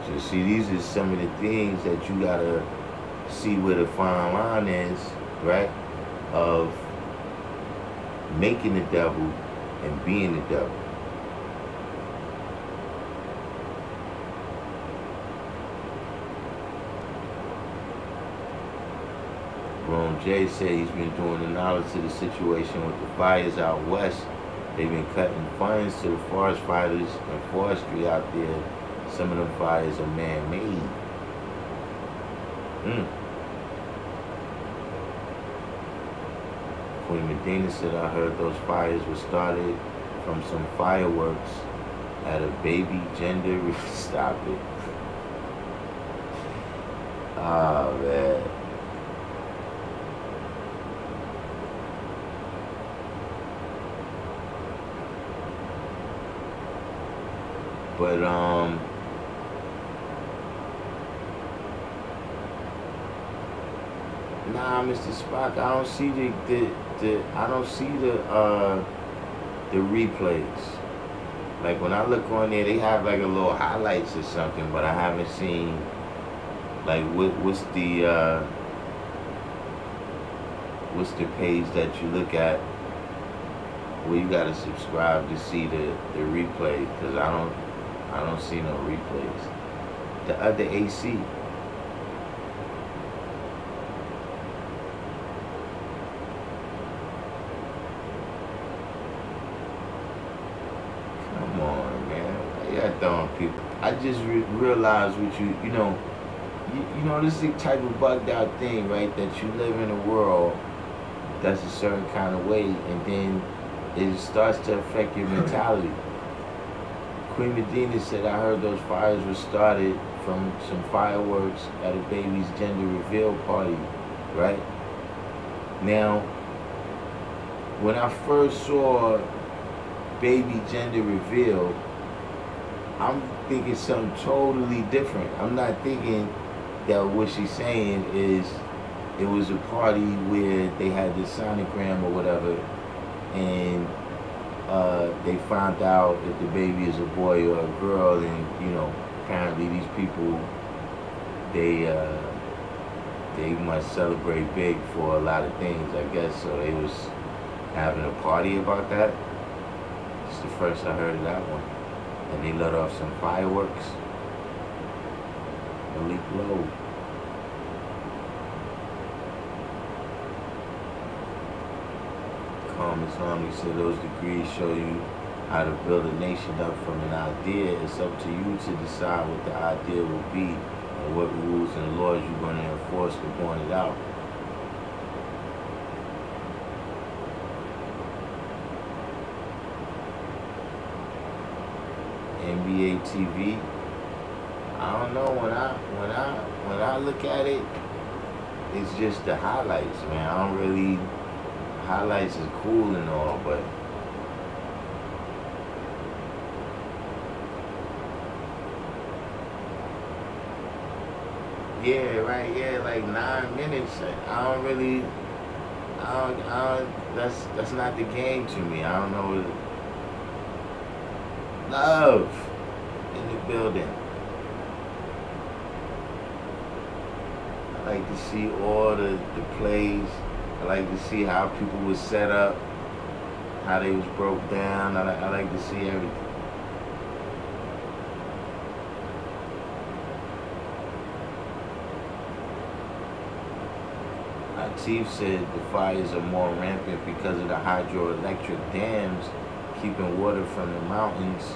So see, these are some of the things that you gotta see where the fine line is, right? Of making the devil and being the devil. Ron J said he's been doing analysis of the situation with the fires out west. They've been cutting funds to the forest fighters and forestry out there. Some of them fires are man-made. Queen Medina said, I heard those fires were started from some fireworks At a baby gender, stop it. Oh man. But nah, Mr. Spock, I don't see the replays. Like when I look on there, they have like a little highlights or something, but I haven't seen like what's the page that you look at where you gotta subscribe to see the replay, because I don't see no replays. The other AC. Come on, man. Yeah, throwing people. I just realized what you know, this is the type of bugged out thing, right? That you live in a world that's a certain kind of way, and then it starts to affect your mentality. Queen Medina said, I heard those fires were started from some fireworks at a baby's gender reveal party, right? Now, when I first saw baby gender reveal, I'm thinking something totally different. I'm not thinking that what she's saying is it was a party where they had the sonogram or whatever, and they found out if the baby is a boy or a girl, and apparently these people they must celebrate big for a lot of things, I guess. So they was having a party about that. It's the first I heard of that one, and they let off some fireworks. Elite Globe. Islamic said those degrees show you how to build a nation up from an idea. It's up to you to decide what the idea will be and what rules and laws you're going to enforce to point it out. NBA TV. I don't know, when I look at it, it's just the highlights, man. I don't really. Highlights is cool and all, but yeah, right, yeah, like 9 minutes. I don't, that's not the game to me. I don't know. Love in the building. I like to see all the plays. I like to see how people was set up, how they was broke down. I like to see everything. Latif said the fires are more rampant because of the hydroelectric dams keeping water from the mountains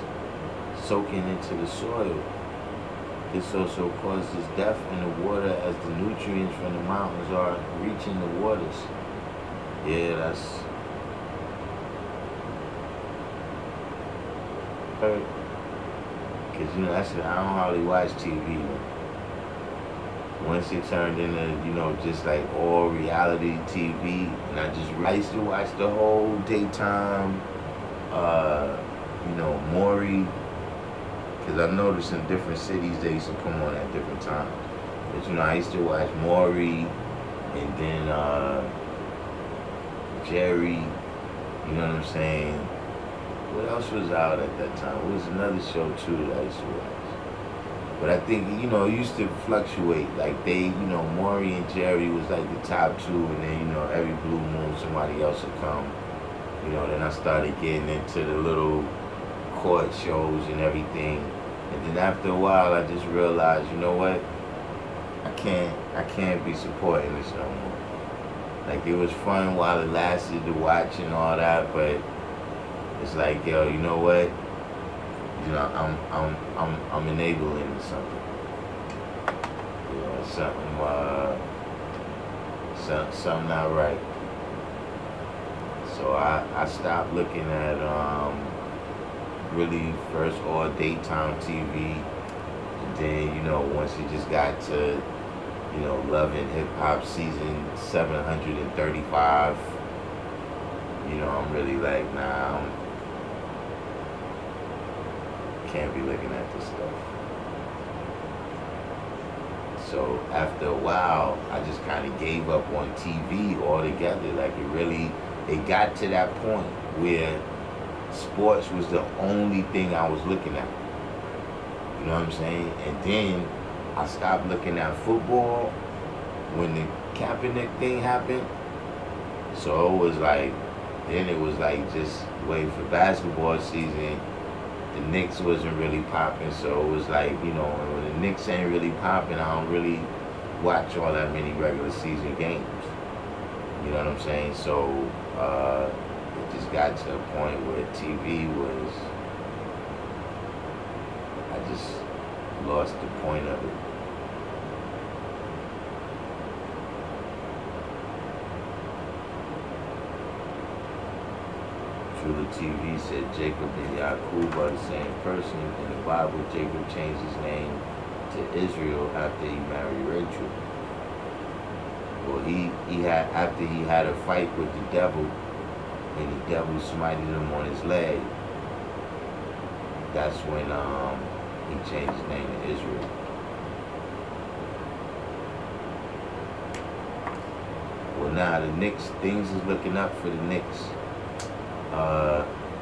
soaking into the soil. This also causes death in the water as the nutrients from the mountains are reaching the waters. Yeah, that's hurt. Because, that's I don't hardly watch TV. Once it turned into, just like all reality TV, and I used to watch the whole daytime, Maury. Because I noticed in different cities they used to come on at different times. But I used to watch Maury, and then Jerry, you know what I'm saying? What else was out at that time? It was another show too that I used to watch. But I think, it used to fluctuate. Like Maury and Jerry was like the top two, and then, every blue moon somebody else would come. Then I started getting into the little court shows and everything, and then after a while I just realized, you know what, I can't be supporting this no more. Like, it was fun while it lasted to watch and all that, but it's like, yo, you know what, I'm enabling something, something not right. So I stopped looking at really first all daytime TV. And then, you know, once it just got to, you know, Love and Hip Hop season 735, you know, I'm really like, nah, can't be looking at this stuff. So after a while, I just kind of gave up on TV altogether. Like it got to that point where sports was the only thing I was looking at. You know what I'm saying? And then I stopped looking at football when the Kaepernick thing happened. So it was like, then it was like just waiting for basketball season. The Knicks wasn't really popping, so it was like, you know, when the Knicks ain't really popping, I don't really watch all that many regular season games. You know what I'm saying? So it just got to a point where TV was, I just lost the point of it. True TV said Jacob and Yaakov are the same person. In the Bible, Jacob changed his name to Israel after he married Rachel. Well, he had, after he had a fight with the devil, and the devil smited him on his leg. That's when he changed his name to Israel. Well, now the Knicks, things is looking up for the Knicks.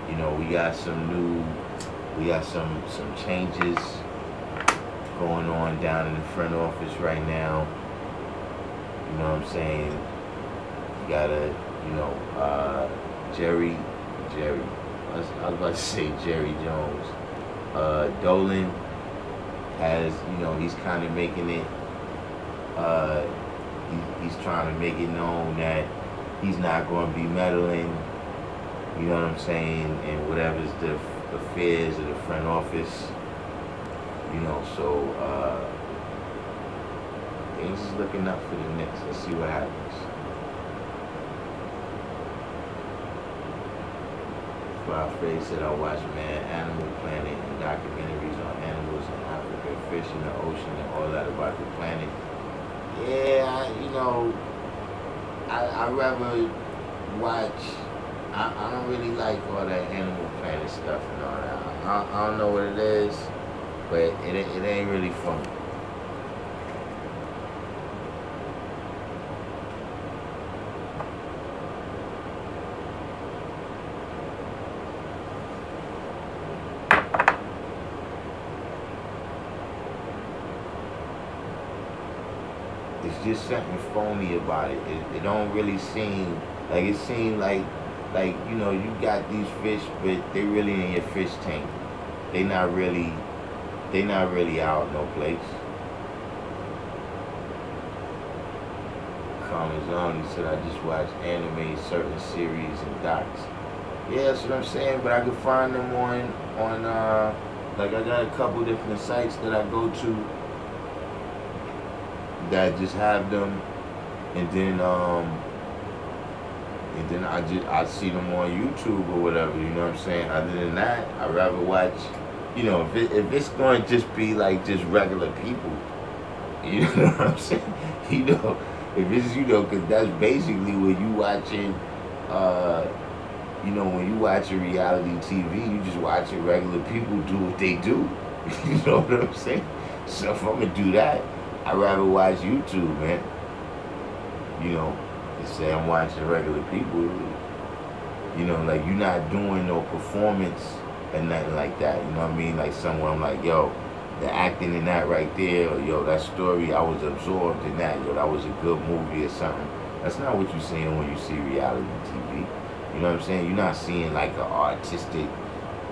You know, we got some changes going on down in the front office right now. You know what I'm saying? You gotta, you know, Jerry, I was about to say Jerry Jones. Dolan has, you know, he's kind of making it, he's trying to make it known that he's not going to be meddling, you know what I'm saying, and whatever's the affairs of the front office, you know, so things is looking up for the Knicks. Let's see what happens. Fred said, I watch Animal Planet and documentaries on animals in Africa, fish in the ocean, and all that about the planet. Yeah, you know, I'd rather watch. I don't really like all that Animal Planet stuff and all that. I don't know what it is, but it ain't really fun. It's just something phony about it. It don't really seem like, it seems like, you know, you got these fish, but they really in your fish tank. They not really out no place. Common he said, I just watch anime, certain series and docs. Yeah, that's what I'm saying, but I can find them on like I got a couple different sites that I go to that just have them, and then I see them on YouTube or whatever, you know what I'm saying? Other than that, I'd rather watch, you know, if it's going to just be like just regular people, you know what I'm saying? You know, if it's, you know, because that's basically when you watching, you know, when you watching reality TV, you just watching regular people do what they do. You know what I'm saying? So if I'm going to do that, I'd rather watch YouTube, man. You know, say I'm watching regular people, you know, like you're not doing no performance and nothing like that, you know what I mean? Like somewhere I'm like, yo, the acting in that right there, or yo, that story, I was absorbed in that, yo, that was a good movie or something. That's not what you're seeing when you see reality TV. You know what I'm saying? You're not seeing like an artistic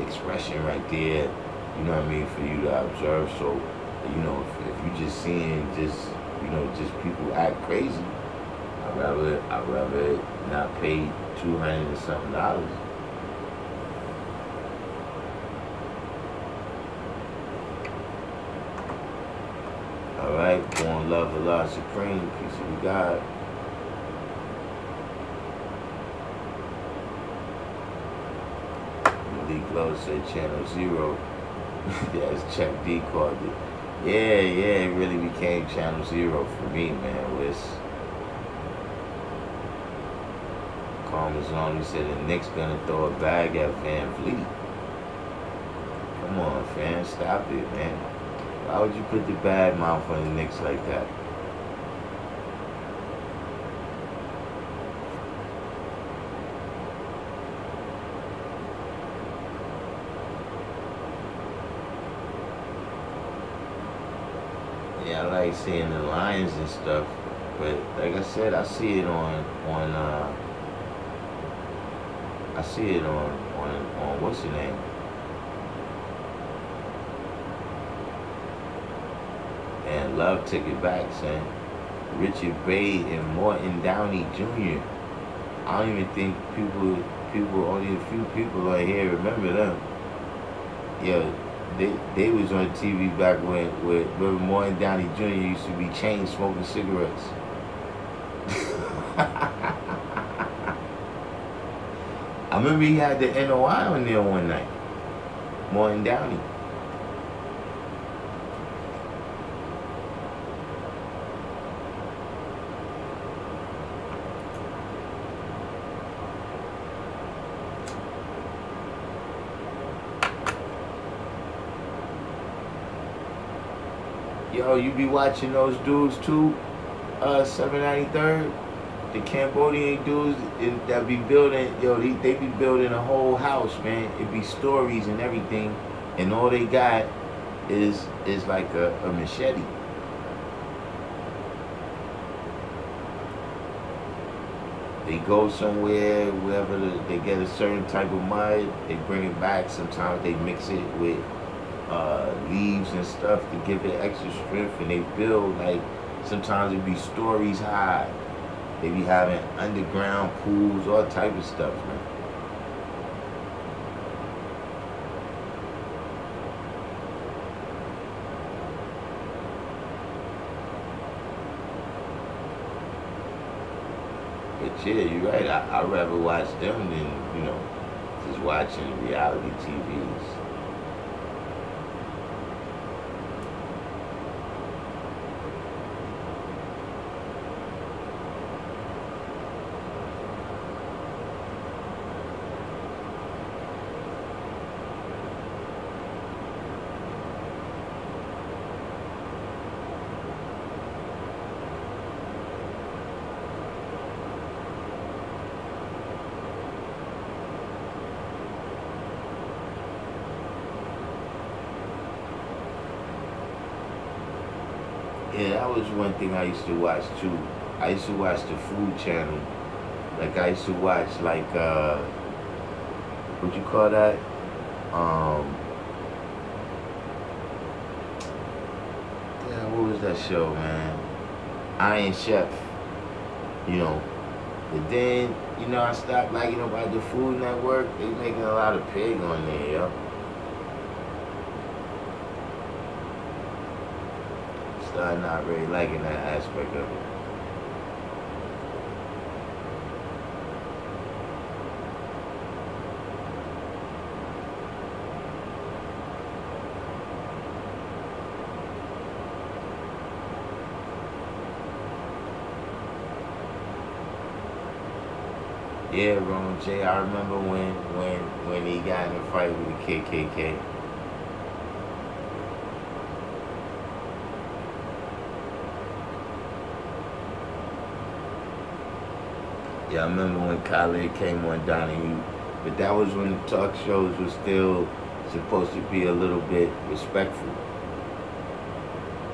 expression right there, you know what I mean, for you to observe. So, you know, if you're just seeing just, you know, just people act crazy, I'd rather not pay $200 and something. Alright, born love Allah supreme, peace of God. Malik Low said Channel Zero. That's Chuck D called it. Yeah, it really became Channel Zero for me, man. Was Carmazon, he said the Knicks gonna throw a bag at Van Vliet. Come on, fam, stop it, man. Why would you put the bad mouth on the Knicks like that? Yeah, I like seeing the Lions and stuff, but like I said, I see it on what's the name? And Love took it back, saying Richard Bay and Morton Downey Jr. I don't even think only a few people on here remember them. Yeah, they was on TV back when Morton Downey Jr. used to be chain smoking cigarettes. I remember he had the NOI on there one night. Morton Downey. Yo, you be watching those dudes too? 793rd? The Cambodian dudes that be building, yo, they be building a whole house, man. It be stories and everything, and all they got is like a machete. They go somewhere, wherever they get a certain type of mud, they bring it back. Sometimes they mix it with leaves and stuff to give it extra strength, and they build, like, sometimes it be stories high. They be having underground pools, all type of stuff, man. But yeah, you're right. I'd rather watch them than, just watching reality TVs. Yeah, that was one thing I used to watch too. I used to watch the Food Channel. Like I used to watch what you call that? Yeah, what was that show, man? Iron Chef. But then, I stopped liking about the Food Network. They making a lot of pig on there, yo. I'm not really liking that aspect of it. Yeah, Ron J. I remember when he got in a fight with the KKK. Yeah, I remember when Khaled came on Donahue, but that was when talk shows were still supposed to be a little bit respectful.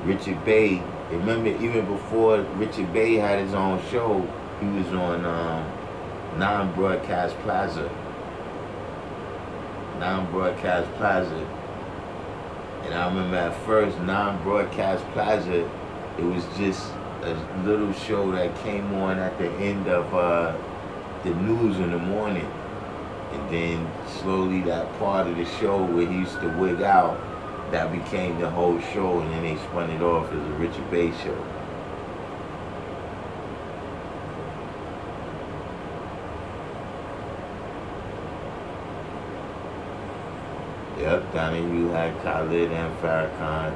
Richard Bay, remember even before Richard Bay had his own show, he was on Non-Broadcast Plaza. Non-Broadcast Plaza. And I remember at first, Non-Broadcast Plaza, it was just a little show that came on at the end of the news in the morning. And then slowly that part of the show where he used to wig out, that became the whole show, and then they spun it off as a Richard Bay show. Donahue had Khalid and Farrakhan.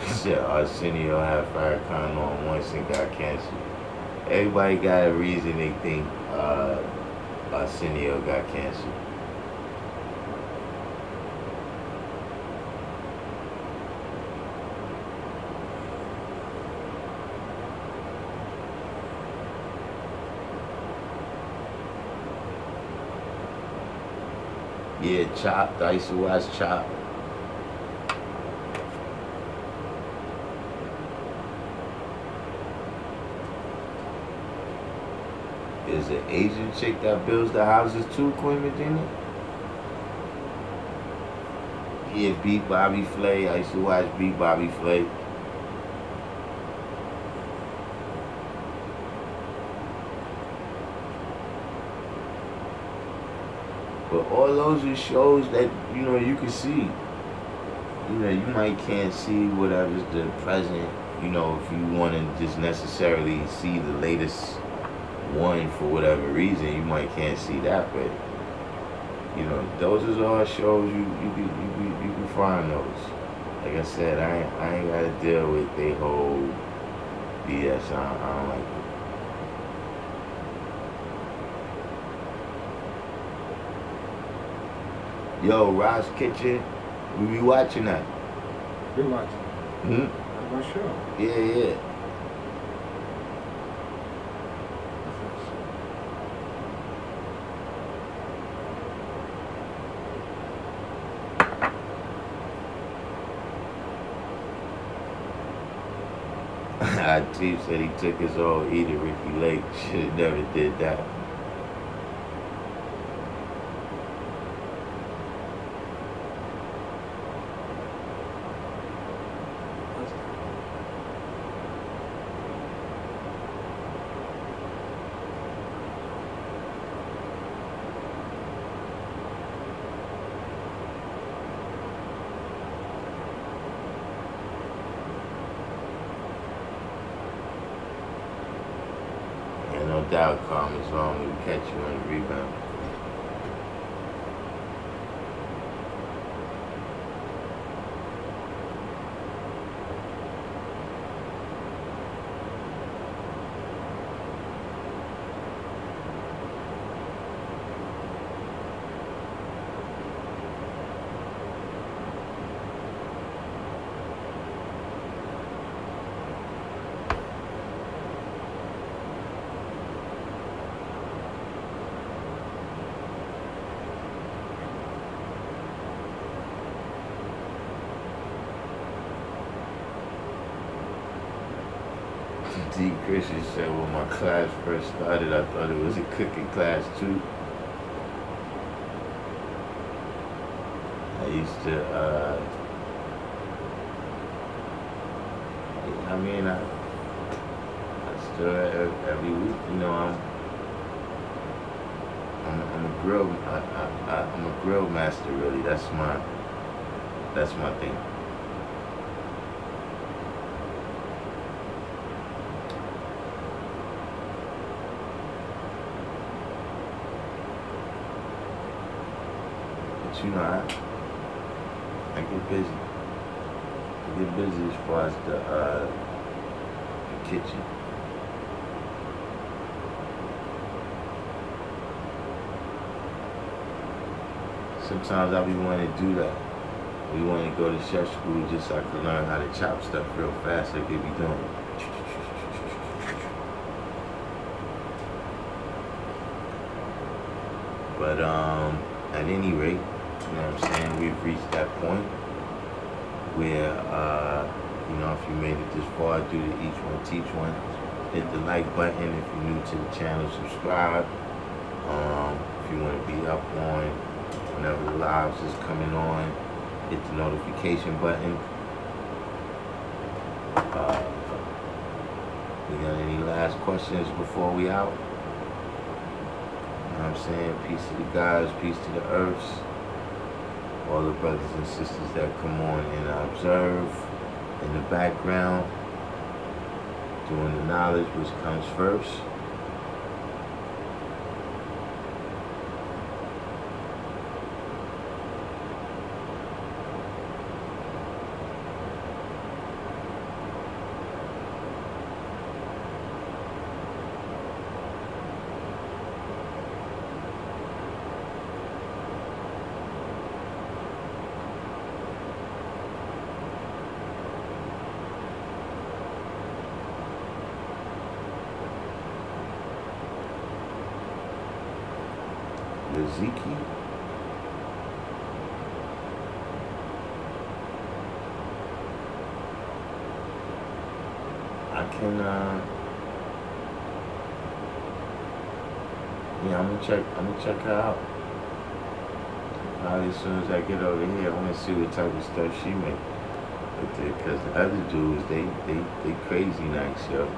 Said Arsenio had Farrakhan on once and got canceled. Everybody got a reason they think Arsenio got canceled. Yeah, Chopped. I used to watch Chopped. There's an Asian chick that builds the houses too, Queen Virginia. Yeah, Beat Bobby Flay. I used to watch Beat Bobby Flay. But all those are shows that, you know, you can see. You know, you might can't see whatever's the present, you know, if you want to just necessarily see the latest one for whatever reason, you might can't see that, but you know, those is all shows you can find those. Like I said, I ain't gotta deal with they whole BS. I don't like it. Yo, Rob's Kitchen, we be watching that. Been watching. Hmm? That's my show. Yeah. Chief said he took his old eater, Ricky Lake. Should have never did that. No doubt, Carm is wrong. We catch you on the rebound. D. Christian said, when my class first started, I thought it was a cooking class too. I used to, I still every week, you know, I'm a grill, I'm a grill master really. That's my thing. You know, I get busy. I get busy as far as the kitchen. Sometimes I be wanting to do that. We want to go to chef school just so I can learn how to chop stuff real fast like they be doing. But at any rate, you know what I'm saying, we've reached that point where, you know, if you made it this far, do the each one, teach one. Hit the like button if you're new to the channel, subscribe. If you want to be up on whenever the lives is coming on, hit the notification button. We got any last questions before we out? You know what I'm saying? Peace to the guys, peace to the earths. All the brothers and sisters that come on and observe in the background, doing the knowledge which comes first. Ziki. I can, yeah, I'm gonna check her out. Probably as soon as I get over here, I wanna see what type of stuff she make. Because the other dudes, they crazy nice, yo.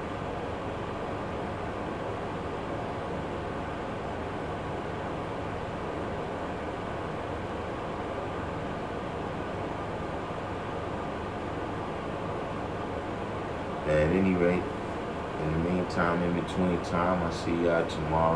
At any rate, in the meantime, in between time, I'll see y'all tomorrow.